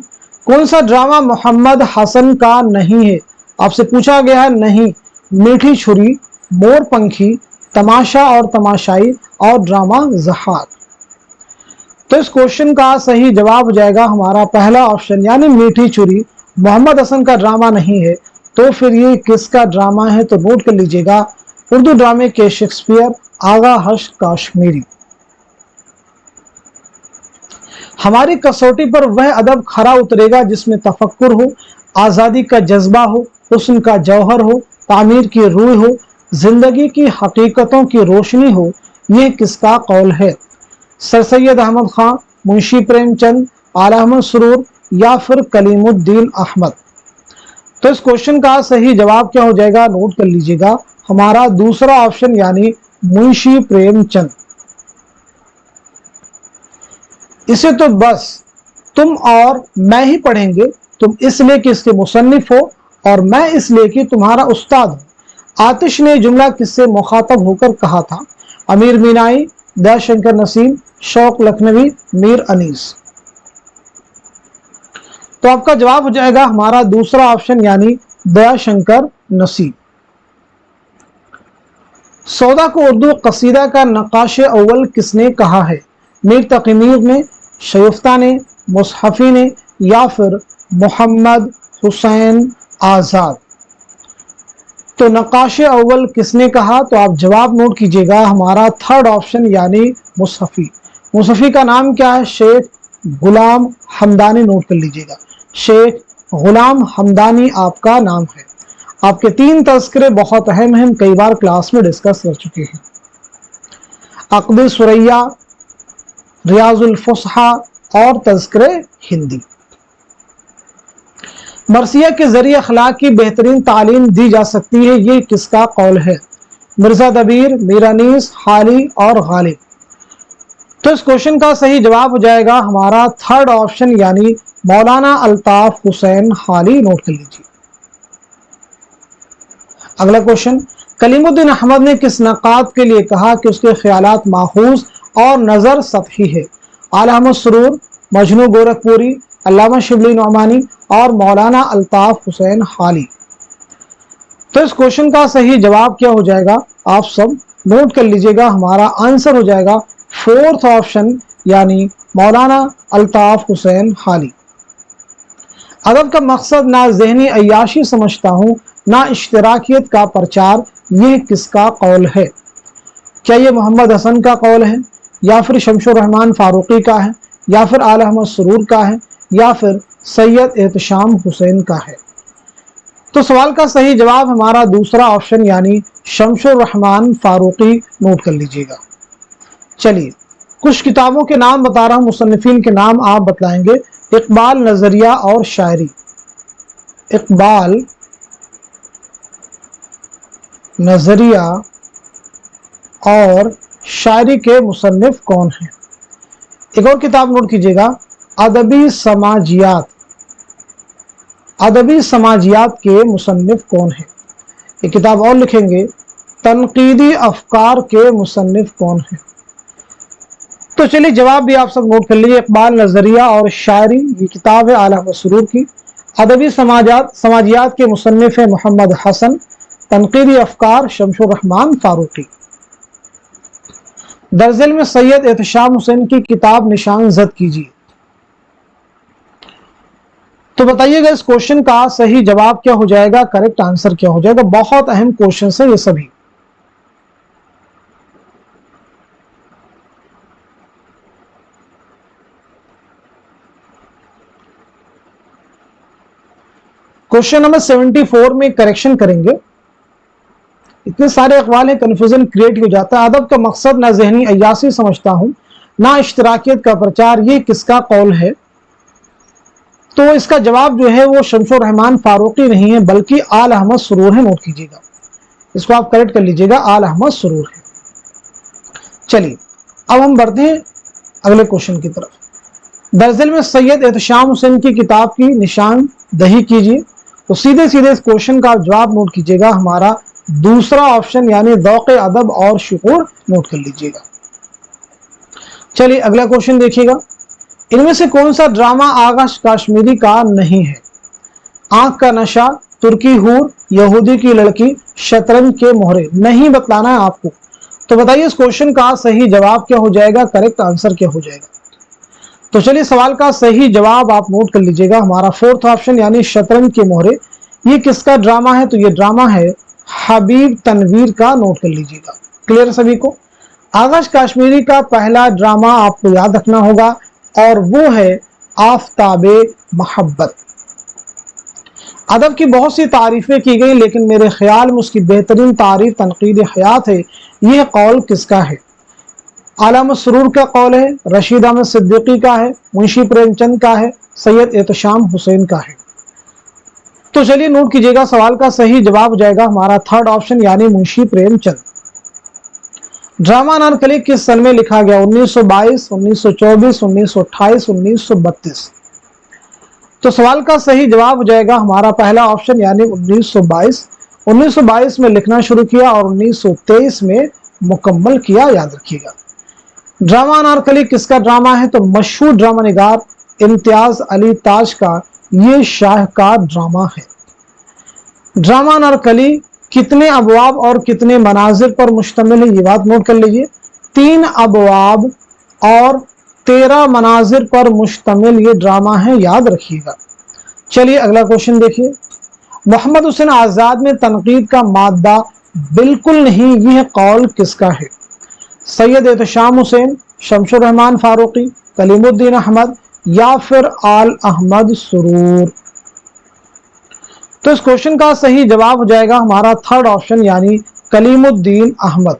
کون سا ڈرامہ محمد حسن کا نہیں ہے؟ آپ سے پوچھا گیا ہے نہیں، میٹھی چھری، مور پنکھی، تماشا اور تماشائی اور ڈرامہ ضحاک۔ تو اس کوشچن کا صحیح جواب ہو جائے گا ہمارا پہلا آپشن یعنی میٹھی چھری، محمد حسن کا ڈرامہ نہیں ہے۔ تو پھر یہ کس کا ڈرامہ ہے؟ تو نوٹ کر لیجئے گا، اردو ڈرامے کے شیکسپیئر آغا حشر کاشمیری۔ ہماری کسوٹی پر وہ ادب کھرا اترے گا جس میں تفکر ہو، آزادی کا جذبہ ہو، حسن کا جوہر ہو، تعمیر کی روح ہو، زندگی کی حقیقتوں کی روشنی ہو، یہ کس کا قول ہے؟ سر سید احمد خان، منشی پریم چند، آل احمد سرور یا پھر کلیم الدین احمد؟ تو اس کوشچن کا صحیح جواب کیا ہو جائے گا؟ نوٹ کر لیجئے گا हमारा दूसरा ऑप्शन यानी मुंशी प्रेमचंद। इसे तो बस तुम और मैं ही पढ़ेंगे, तुम इसलिए कि इसके मुसन्निफ हो और मैं इसलिए कि तुम्हारा उस्ताद हूं। आतिश ने जुमला किससे मुखातब होकर कहा था? अमीर मीनाई, दयाशंकर नसीम, शौक लखनवी, मीर अनीस। तो आपका जवाब हो जाएगा हमारा दूसरा ऑप्शन यानी दयाशंकर नसीम। सौदा को उर्दू कसीदा का नक्काश अव्वल किसने कहा है? मीर तकी मीर ने, शगुफ्ता ने, मुसहफी ने, या फिर मोहम्मद हुसैन आजाद। तो नक्काश अव्वल किसने कहा? तो आप जवाब नोट कीजिएगा हमारा थर्ड ऑप्शन यानी मुसहफी। मुसहफी का नाम क्या है? शेख गुलाम हमदानी। नोट कर लीजिएगा, शेख गुलाम हमदानी आपका नाम है। आपके 3 तज़किरे बहुत अहम हैं, हम कई बार क्लास में डिस्कस कर चुके हैं। अक़द सुरैया, रियाजुल फुसहा और तज़किरे हिंदी। मरसिया के जरिए अखलाक की बेहतरीन तालीम दी जा सकती है, ये किसका कौल है? मिर्जा दबीर, मीर अनीस, हाली और गालिब। तो इस क्वेश्चन का सही जवाब हो जाएगा हमारा थर्ड ऑप्शन यानी मौलाना अल्ताफ हुसैन हाली। नोट कर लीजिए। अगला क्वेश्चन, कलीमुद्दीन अहमद ने किस नक़ाद के लिए कहा कि उसके ख्यालात माखूज और नज़र सतही है? आला अहमद सुरूर, मजनू गोरखपुरी, अल्लामा शिबली नौमानी और मौलाना अल्ताफ हुसैन हाली। तो इस क्वेश्चन का सही जवाब क्या हो जाएगा? आप सब नोट कर लीजिएगा, हमारा आंसर हो जाएगा फोर्थ ऑप्शन यानी मौलाना अल्ताफ हुसैन हाली। अदब का मकसद ना ज़हनी अय्याशी समझता हूँ ना इश्तराकियत का प्रचार, यह किसका कौल है? क्या ये मोहम्मद हसन का कौल है, या फिर शमशुर रहमान फारूकी का है, या फिर आला अहमद सुरूर का है, या फिर सैयद एहतशाम हुसैन का है? तो सवाल का सही जवाब हमारा दूसरा ऑप्शन यानी शमशुर रहमान फारूकी। नोट कर लीजिएगा। चलिए कुछ किताबों के नाम बता रहा हूं, मुसन्निफीन के नाम आप बतलाएंगे। इकबाल, नजरिया और शायरी। इकबाल, नजरिया और शायरी के मुसन्निफ कौन हैं? एक और किताब नोट कीजिएगा, अदबी समाजियात। अदबी समाजियात के मुसन्निफ कौन है? एक किताब और लिखेंगे, तनकीदी अफकार के मुसन्निफ कौन है? तो चलिए जवाब भी आप सब नोट कर लीजिए। इकबाल, नजरिया और शायरी, ये किताब है आला अहमद सुरूर की। अदबी समाजियात के मुसन्निफ है मोहम्मद हसन। तनकीदी अफकार शमशुर रहमान फारूकी। दरअसल में सैयद एहतशाम हुसैन की किताब निशान जद कीजिए। तो बताइएगा इस क्वेश्चन का सही जवाब क्या हो जाएगा, करेक्ट आंसर क्या हो जाएगा? बहुत अहम क्वेश्चन है ये सभी। क्वेश्चन नंबर 74 में करेक्शन करेंगे। इतने सारे अखबाल हैं, कन्फ्यूजन क्रिएट हो जाता है। अदब का मकसद ना ज़हनी अय्यासी समझता हूं ना इश्तराकियत का प्रचार, ये किसका कौल है? तो इसका जवाब जो है वो शमशुर रहमान फारूकी नहीं है बल्कि आला अहमद सुरूर है। नोट कीजिएगा, इसको आप करेक्ट कर लीजिएगा, आला अहमद सुरूर है। चलिए अब हम बढ़ते हैं अगले क्वेश्चन की तरफ। दरअसल में सैयद एहतशाम हुसैन की किताब की निशान दही कीजिए। तो सीधे सीधे इस क्वेश्चन का जवाब नोट कीजिएगा, हमारा दूसरा ऑप्शन यानी ज़ौक़ अदब और शुऊर। नोट कर लीजिएगा। चलिए अगला क्वेश्चन देखिएगा, इनमें से कौन सा ड्रामा आगा कश्मीरी का नहीं है? आंख का नशा, तुर्की हूर, यहूदी की लड़की, शतरंज के मोहरे। नहीं बतलाना है आपको। तो बताइए इस क्वेश्चन का सही जवाब क्या हो जाएगा, करेक्ट आंसर क्या हो जाएगा? तो चलिए सवाल का सही जवाब आप नोट कर लीजिएगा, हमारा फोर्थ ऑप्शन यानी शतरंज के मोहरे। ये किसका ड्रामा है? तो ये ड्रामा है हबीब तनवीर का। नोट कर लीजिएगा। क्लियर सभी को? आगाश कश्मीरी का पहला ड्रामा आपको याद रखना होगा और वो है आफताबे मोहब्बत। अदब की बहुत सी तारीफें की गई लेकिन मेरे ख्याल में उसकी बेहतरीन तारीफ तनकीद हयात है। यह कौल किसका है? आला अहमद सुरूर का कौल है, रशीद अहमद सिद्दीकी का है, मुंशी प्रेमचंद का है, सैयद एहतशाम हुसैन का है। तो चलिए नोट कीजिएगा, सवाल का सही जवाब हो जाएगा हमारा थर्ड ऑप्शन यानी मुंशी प्रेमचंद। ड्रामा अनारकली किस सन में लिखा गया? 1922, 1924, 1928, 1932। तो सवाल का सही जवाब हो जाएगा हमारा पहला ऑप्शन यानी 1922। 1922 में लिखना शुरू किया और 1923 में मुकम्मल किया, याद रखिएगा। ड्रामा अनारकली किसका ड्रामा है? तो मशहूर ड्रामा निगार इम्तियाज अली ताज का ये शाहकार ड्रामा है। ड्रामा अनारकली कितने अबवाब और कितने मनाजिर पर मुश्तमिल है? ये बात नोट कर लीजिए, 3 अबवाब और 13 मनाजिर पर मुश्तमिल ये ड्रामा है, याद रखिएगा। चलिए अगला क्वेश्चन देखिए, मोहम्मद हुसैन आजाद में तनकीद का मादा बिल्कुल नहीं, यह कौल किसका है? सैयद एहतशाम हुसैन, शमशुर रहमान फारूकी, कलीमुद्दीन अहमद या फिर आल अहमद सुरूर। तो इस क्वेश्चन का सही जवाब हो जाएगा हमारा थर्ड ऑप्शन यानी कलीमुद्दीन अहमद।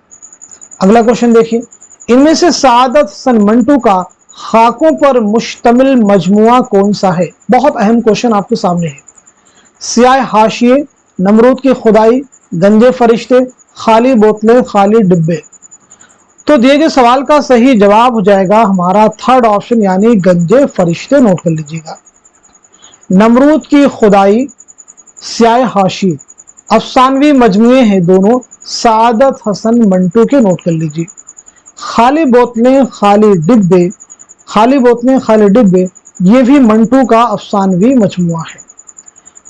अगला क्वेश्चन देखिए, इनमें से सआदत हसन मंटू का खाकों पर मुश्तमिल मजमुआ कौन सा है? बहुत अहम क्वेश्चन आपके सामने है। सियाह हाशिए, नमरूद की खुदाई, गंजे फरिश्ते, खाली बोतलें, खाली डिब्बे। तो दिए गए सवाल का सही जवाब हो जाएगा हमारा थर्ड ऑप्शन यानी गंजे फरिश्ते। नोट कर लीजिएगा, नमरूद की खुदाई, सियाह हाशिए अफसानवी मजमुए हैं दोनों, सआदत हसन मंटू के। नोट कर लीजिए, खाली बोतलें खाली डिब्बे, खाली बोतलें खाली डिब्बे ये भी मंटू का अफसानवी मजमुआ है।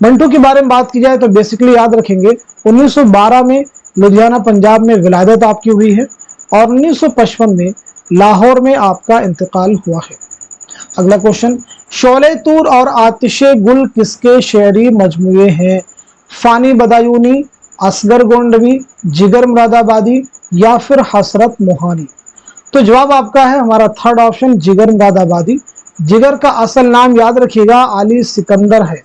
मंटू के बारे में बात की जाए तो बेसिकली याद रखेंगे 1912 में लुधियाना पंजाब में विलादत आपकी हुई है और 1955 में लाहौर में आपका इंतकाल हुआ है। अगला क्वेश्चन, शोले तूर और आतिशे गुल किसके शेरी मजमुए हैं? फानी बदायूनी, असगर गोंडवी, जिगर मुरादाबादी या फिर हसरत मोहानी। तो जवाब आपका है हमारा थर्ड ऑप्शन जिगर मुरादाबादी। जिगर का असल नाम याद रखिएगा अली सिकंदर है।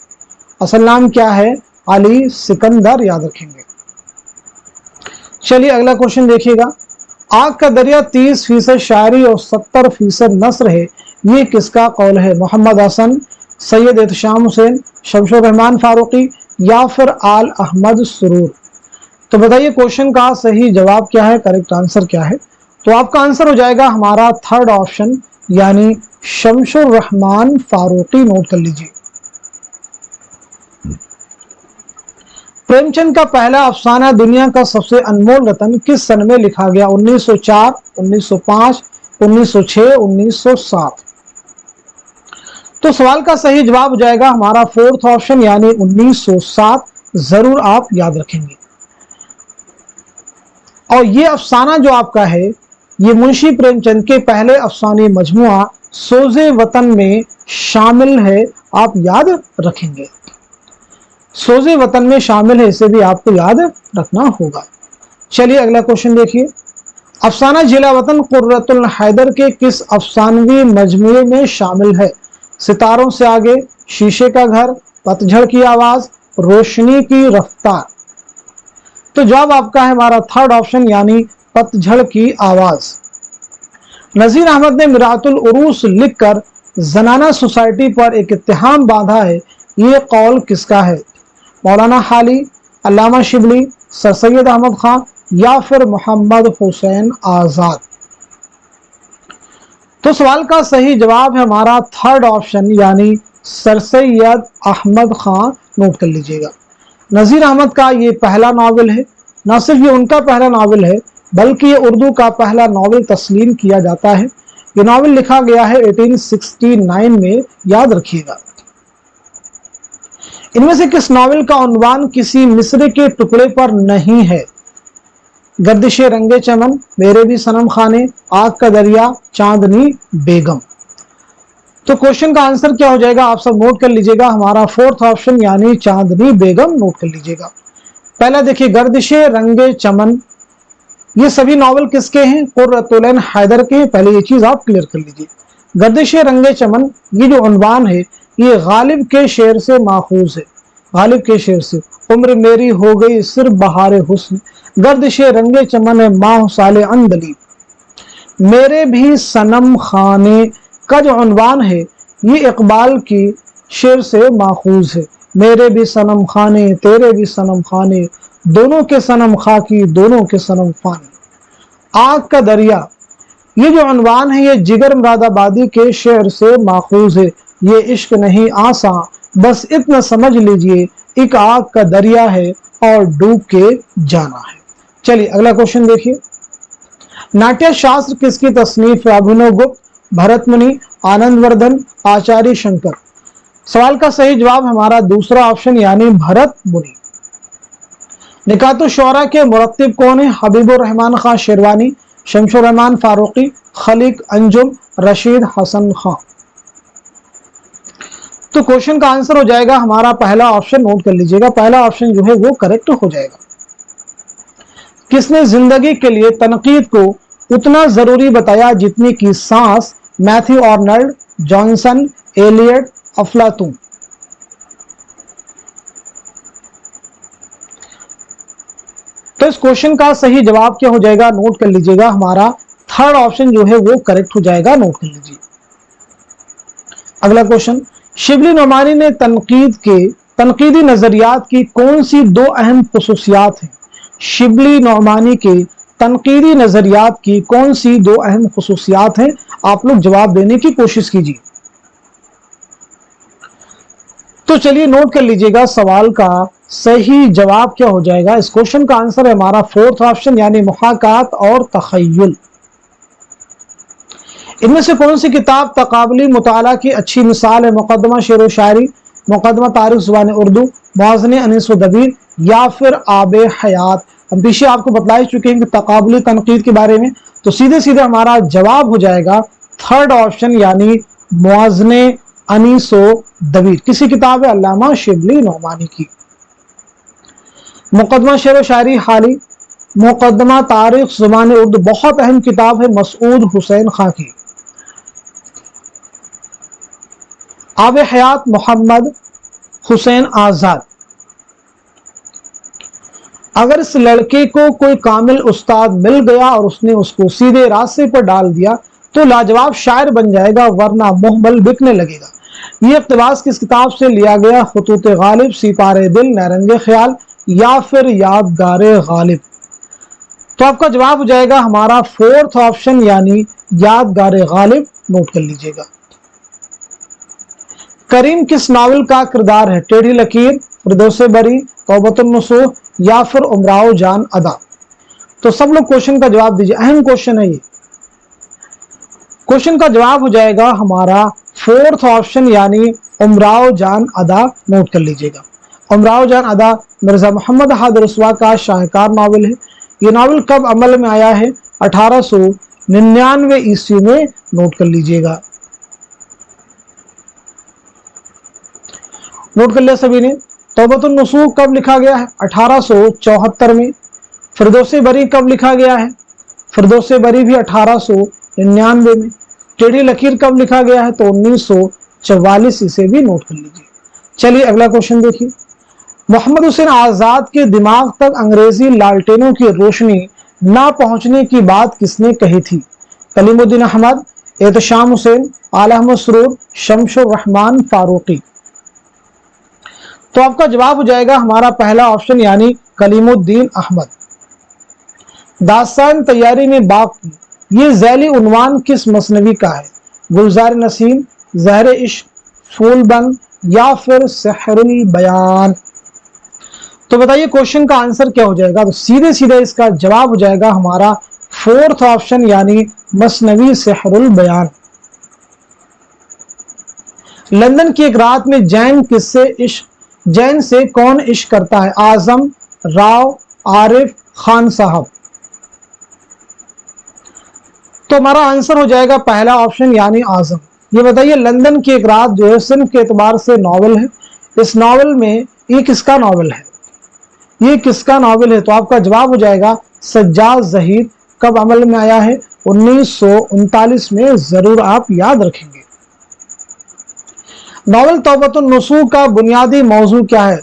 असल नाम क्या है? अली सिकंदर, याद रखेंगे। चलिए अगला क्वेश्चन देखिएगा, आग का दरिया 30% शायरी और 70% नस्र है, ये किसका कौल है? मोहम्मद हसन, सैयद एहतशाम हुसैन, शमशुर रहमान फारूकी या फिर आल अहमद सुरूर। तो बताइए क्वेश्चन का सही जवाब क्या है, करेक्ट आंसर क्या है? तो आपका आंसर हो जाएगा हमारा थर्ड ऑप्शन यानी शमशुर रहमान फारूकी। नोट कर लीजिए। प्रेमचंद का पहला अफसाना दुनिया का सबसे अनमोल रतन किस सन में लिखा गया? 1904, 1905, 1906, 1907। तो सवाल का सही जवाब हो जाएगा हमारा फोर्थ ऑप्शन यानी 1907, जरूर आप याद रखेंगे। और ये अफसाना जो आपका है ये मुंशी प्रेमचंद के पहले अफसाने मजमुआ सोजे वतन में शामिल है, आप याद रखेंगे। सोजे वतन में शामिल है, इसे भी आपको याद रखना होगा। चलिए अगला क्वेश्चन देखिए, अफसाना जिला वतन कुर्रतुल हैदर के किस अफसानवी मजमुए में शामिल है? सितारों से आगे, शीशे का घर, पतझड़ की आवाज, रोशनी की रफ्तार। तो जवाब आपका है हमारा थर्ड ऑप्शन यानी पतझड़ की आवाज। नजीर अहमद ने मिरातुल उरूस लिखकर जनाना सोसाइटी पर एक इत्तिहाम बांधा है, ये कौल किसका है? मौलाना हाली, अल्लामा शिबली, सर सैयद अहमद खान या फिर मोहम्मद हुसैन आजाद। तो सवाल का सही जवाब है हमारा थर्ड ऑप्शन यानी सर सैयद अहमद खान। नोट कर लीजिएगा, नजीर अहमद का ये पहला नावल है। न सिर्फ ये उनका पहला नावल है बल्कि ये उर्दू का पहला नावल तस्लीम किया जाता है। ये नावल लिखा गया है 1869 में, याद रखिएगा। इनमें से किस नावल का उन्वान किसी मिस्र के टुकड़े पर नहीं है? गर्दिशे रंगे चमन, मेरे भी सनम खाने, आग का दरिया, चांदनी बेगम। तो क्वेश्चन का आंसर क्या हो जाएगा आप सब नोट कर लीजिएगा, हमारा फोर्थ ऑप्शन यानी चांदनी बेगम। नोट कर लीजिएगा। पहला देखिए, गर्दिशे रंगे चमन, ये सभी नावल किसके हैं? कुर्रतुल हैदर के हैं। पहले ये चीज आप क्लियर कर लीजिए। गर्दिशे रंगे चमन ये जो उन्वान है ये गालिब के शेर से माखूज है। गालिब के शेर से, उम्र मेरी हो गई सिर्फ बहारे हुस्न, गर्दिशे रंगे चमन है माह साले अंदली, मेरे भी सनम खाने का जो उन्वान है ये इकबाल की शेर से माखूज है। मेरे भी सनम खाने तेरे भी सनम खाने, दोनों के सनम खाकी दोनों के सनम फानी। आग का दरिया, ये जो अनवान है ये जिगर मुरादाबादी के शेर से माखूज है। ये इश्क नहीं आसान, बस इतना समझ लीजिए, एक आग का दरिया है और डूब के जाना है। चलिए अगला क्वेश्चन देखिए। नाट्य शास्त्र किसकी तसनीफ है? अभिनव गुप्त, भरत मुनि, आनंदवर्धन, आचार्य शंकर। सवाल का सही जवाब हमारा दूसरा ऑप्शन यानी भरत मुनि। निकातो शोरा के मुरत्तिब कौन है? हबीबुर रहमान खान शेरवानी, शमशुर रहमान फारूकी, खलीक अंजुम, रशीद हसन खान। तो क्वेश्चन का आंसर हो जाएगा हमारा पहला ऑप्शन, नोट कर लीजिएगा, पहला ऑप्शन जो है वो करेक्ट हो जाएगा। किसने जिंदगी के लिए तनकीद को उतना जरूरी बताया जितनी की सांस? मैथ्यू आर्नल्ड, जॉनसन, एलियट, अफलातून। तो इस क्वेश्चन का सही जवाब क्या हो जाएगा? नोट कर लीजिएगा, हमारा थर्ड ऑप्शन जो है वो करेक्ट हो जाएगा, नोट कर लीजिए। अगला क्वेश्चन, शिबली नोमानी ने तनकीदी नजरियात की कौन सी दो अहम खुसूसियात हैं? शिबली नोमानी के तनकीदी नजरियात की कौन सी दो अहम खुसूसियात हैं? आप लोग जवाब देने की कोशिश कीजिए। तो चलिए नोट कर लीजिएगा, सवाल का सही जवाब क्या हो जाएगा? इस क्वेश्चन का आंसर है हमारा फोर्थ ऑप्शन यानी मुहाकात और तखय्युल। इनमें से कौन सी किताब तकाबली मुताला की अच्छी मिसाल है? मुकदमा शेर व शायरी, मुकदमा तारीख ज़ुबान उर्दू, मुआज़ने अनीस व दबीर, या फिर आबे हयात। हम पीछे आपको बतला चुके हैं कि तकाबली तनकीद के बारे में, तो सीधे सीधे हमारा जवाब हो जाएगा थर्ड ऑप्शन यानी मुआज़ने अनीस व दबीर। किसी किताब है? अल्लामा शिबली नोमानी की। मुकदमा शेर व शायरी हाली, मुकदमा तारीख ज़ुबान उर्दू बहुत अहम किताब है मसूद हुसैन खां की। आबे हयात मोहम्मद हुसैन आजाद। अगर इस लड़के को कोई कामिल उस्ताद मिल गया और उसने उसको सीधे रास्ते पर डाल दिया तो लाजवाब शायर बन जाएगा, वरना मुहमल बिकने लगेगा। ये इक़्तिबास किस किताब से लिया गया? खुतूत गालिब, सिपारे दिल, नरंगे ख्याल, या फिर यादगारे गालिब। तो आपका जवाब हो जाएगा हमारा फोर्थ ऑप्शन यानी यादगारे गालिब। नोट कर लीजिएगा। करीम किस नावल का किरदार है? टेढ़ी लकीर, फिरदौसे बरी, तौबतुन नसूह, या फिर उमराओ जान अदा। तो सब लोग क्वेश्चन का जवाब दीजिए, अहम क्वेश्चन है ये। क्वेश्चन का जवाब हो जाएगा हमारा फोर्थ ऑप्शन यानी उमराओ जान अदा। नोट कर लीजिएगा। उमराओ जान अदा मिर्जा मोहम्मद हाद रसवा का शाहकार नावल है। ये नावल कब अमल में आया है? 1899 ईस्वी में। नोट कर लीजिएगा। नोट कर लिया सभी ने। तौबतुन नसूह कब लिखा गया है? 1874 में। फिरदौसे बरी कब लिखा गया है? फिरदौसे बरी भी 1899 में। टेढ़ी लकीर कब लिखा गया है? तो 1944। इसे भी नोट कर लीजिए। चलिए अगला क्वेश्चन देखिए। मोहम्मद हुसैन आजाद के दिमाग तक अंग्रेजी लालटेनों की रोशनी ना पहुंचने की बात किसने कही थी? कलीमुद्दीन अहमद, एहतशाम हुसैन, आला मसरूर, शमशुर रहमान फारूकी। तो आपका जवाब हो जाएगा हमारा पहला ऑप्शन यानी कलीमुद्दीन अहमद। दास्तान तैयारी में बाप की, ये झैली उन्वान किस मसनवी का है? गुलजार नसीम, ज़हर इश्क, फूलबंद, या फिर सहरुल बयान। तो बताइए क्वेश्चन का आंसर क्या हो जाएगा? तो सीधे सीधे इसका जवाब हो जाएगा हमारा फोर्थ ऑप्शन यानी मसनवी सहरुल बयान। लंदन की एक रात में जैन से कौन इश्क करता है? आजम, राव, आरिफ, खान साहब। तो हमारा आंसर हो जाएगा पहला ऑप्शन यानी आजम। ये बताइए लंदन की एक रात जो है सिर्फ के एतबार से नॉवल है। इस नॉवल में ये किसका नॉवल है? ये किसका नॉवल है? तो आपका जवाब हो जाएगा सज्जाद ज़हीर। कब अमल में आया है? 1939 में। जरूर आप याद रखेंगे। नॉवल तौबतुन नसूह का बुनियादी मौजू क्या है?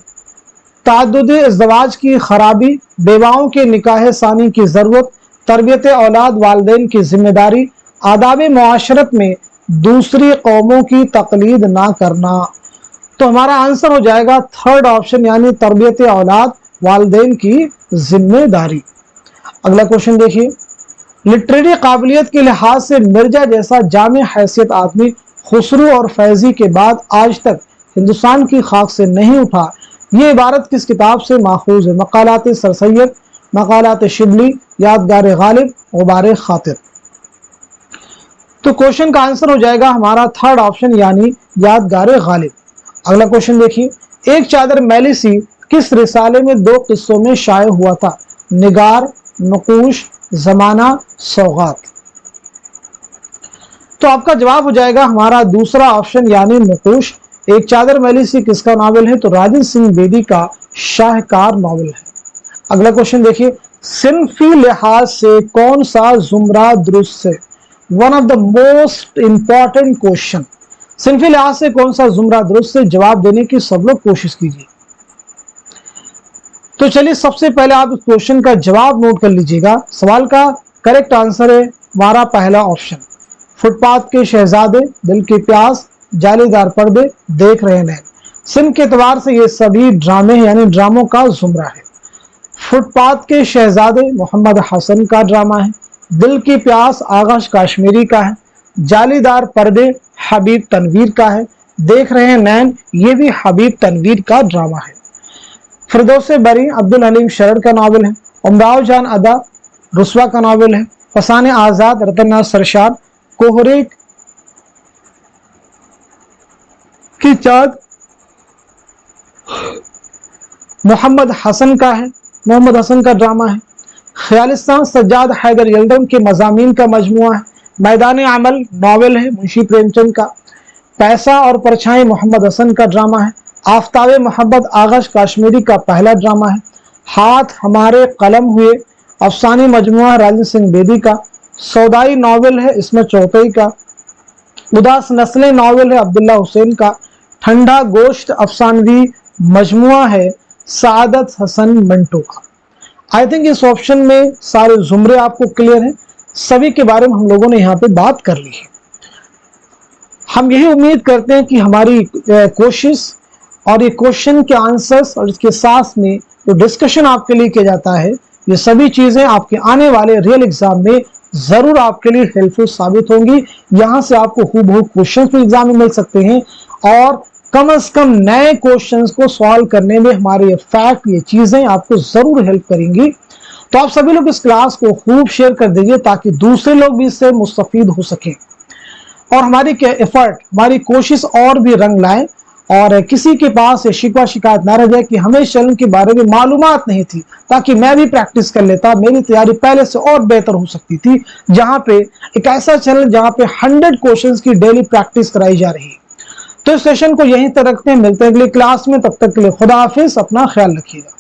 ताद्दुद इज़्दिवाज की खराबी, बेवाओं के निकाह सानी की ज़रूरत, तरबियत औलाद वालिदैन की जिम्मेदारी, आदाब मुआशरत में दूसरी कौमों की तकलीद ना करना। तो हमारा आंसर हो जाएगा थर्ड ऑप्शन, यानी तरबियत औलाद वालिदैन की जिम्मेदारी। अगला क्वेश्चन देखिए, लिटरेरी काबिलियत के लिहाज से मिर्जा जैसा जामे हैसियत आदमी खुसरू और फैजी के बाद आज तक हिंदुस्तान की खाक से नहीं उठा, ये इबारत किस किताब से माखूज है? मकालात सर सैयद, मकालात शिबली, यादगार गालिब, गुबार खातिर। तो क्वेश्चन का आंसर हो जाएगा हमारा थर्ड ऑप्शन, यानी यादगार गालिब। अगला क्वेश्चन देखिए, एक चादर मैली सी किस रिसाले में दो किस्सों में शाये हुआ था? निगार, नकूश, जमाना, सौगात। तो आपका जवाब हो जाएगा हमारा दूसरा ऑप्शन, यानी नकूश। एक चादर मैली सी किसका नावल है? तो राजन सिंह बेदी का शाहकार नावल है। अगला क्वेश्चन देखिए, सिनफी लिहाज से कौन सा जुमरा दुरुस्त है? One of the most important question. सिनफी लिहाज से कौन सा जुमरा दुरुस्त है? जवाब देने की सब लोग कोशिश कीजिए। तो चलिए सबसे पहले आप इस क्वेश्चन का जवाब नोट कर लीजिएगा। सवाल का करेक्ट आंसर है हमारा पहला ऑप्शन, फुटपाथ के शहजादे, दिल की प्यास, जालीदार पर्दे, देख रहे नैन। सिंध के एतबार से ये सभी ड्रामे यानी ड्रामों का जुमरा है। फुटपाथ के शहजादे मोहम्मद हसन का ड्रामा है, दिल की प्यास आगाश काश्मीरी का है, जालीदार पर्दे हबीब तनवीर का है, देख रहे हैं नैन ये भी हबीब तनवीर का ड्रामा है। फिरदौसे बरी अब्दुल हलीम शरर का नावल है, उमराव जान अदा रुस्वा का नावल है, फसाने आजाद रतन सरशाद, कोहरे की चाँद मोहम्मद हसन का है, मोहम्मद हसन का ड्रामा है। ख्यालिस्तान सज्जाद हैदर यल्दम के मजामीन का मजमुआ है, मैदान अमल नावल है मुंशी प्रेमचंद का, पैसा और परछाई मोहम्मद हसन का ड्रामा है, आफ्ताबे मोहब्बत आगाश काश्मीरी का पहला ड्रामा है, हाथ हमारे कलम हुए अफसानी मजमुआ राजन सिंह बेदी का, सौदाई नावल है इसमें चौथई का, उदास नस्लें नावल है अब्दुल्ला हुसैन का, ठंडा गोश्त अफसानवी मजमुआ है सादत हसन मंटो का। आई थिंक इस ऑप्शन में सारे जुमरे आपको क्लियर हैं, सभी के बारे में हम लोगों ने यहाँ पे बात कर ली है। हम यही उम्मीद करते हैं कि हमारी कोशिश और ये क्वेश्चन के आंसर्स और इसके साथ में जो डिस्कशन आपके लिए किया जाता है, ये सभी चीजें आपके आने वाले रियल एग्जाम में जरूर आपके लिए हेल्पफुल साबित होंगी। यहाँ से आपको हूबहू क्वेश्चंस भी एग्जाम में मिल सकते हैं और कम से कम नए क्वेश्चंस को सॉल्व करने में हमारे ये फैक्ट, ये चीजें आपको जरूर हेल्प करेंगी। तो आप सभी लोग इस क्लास को खूब शेयर कर दीजिए ताकि दूसरे लोग भी इससे मुस्तफीद हो सकें और हमारी एफर्ट, हमारी कोशिश और भी रंग लाए और किसी के पास ये शिकवा शिकायत ना रह जाए कि हमें इस चैनल के बारे में मालूमात नहीं थी, ताकि मैं भी प्रैक्टिस कर लेता, मेरी तैयारी पहले से और बेहतर हो सकती थी। जहां पे एक ऐसा चैनल जहां पे 100 क्वेश्चंस की डेली प्रैक्टिस कराई जा रही है। तो इस सेशन को यहीं तक रखते हैं, मिलते हैं अगली क्लास में, तब तक के लिए खुदा हाफिज, अपना ख्याल रखिएगा।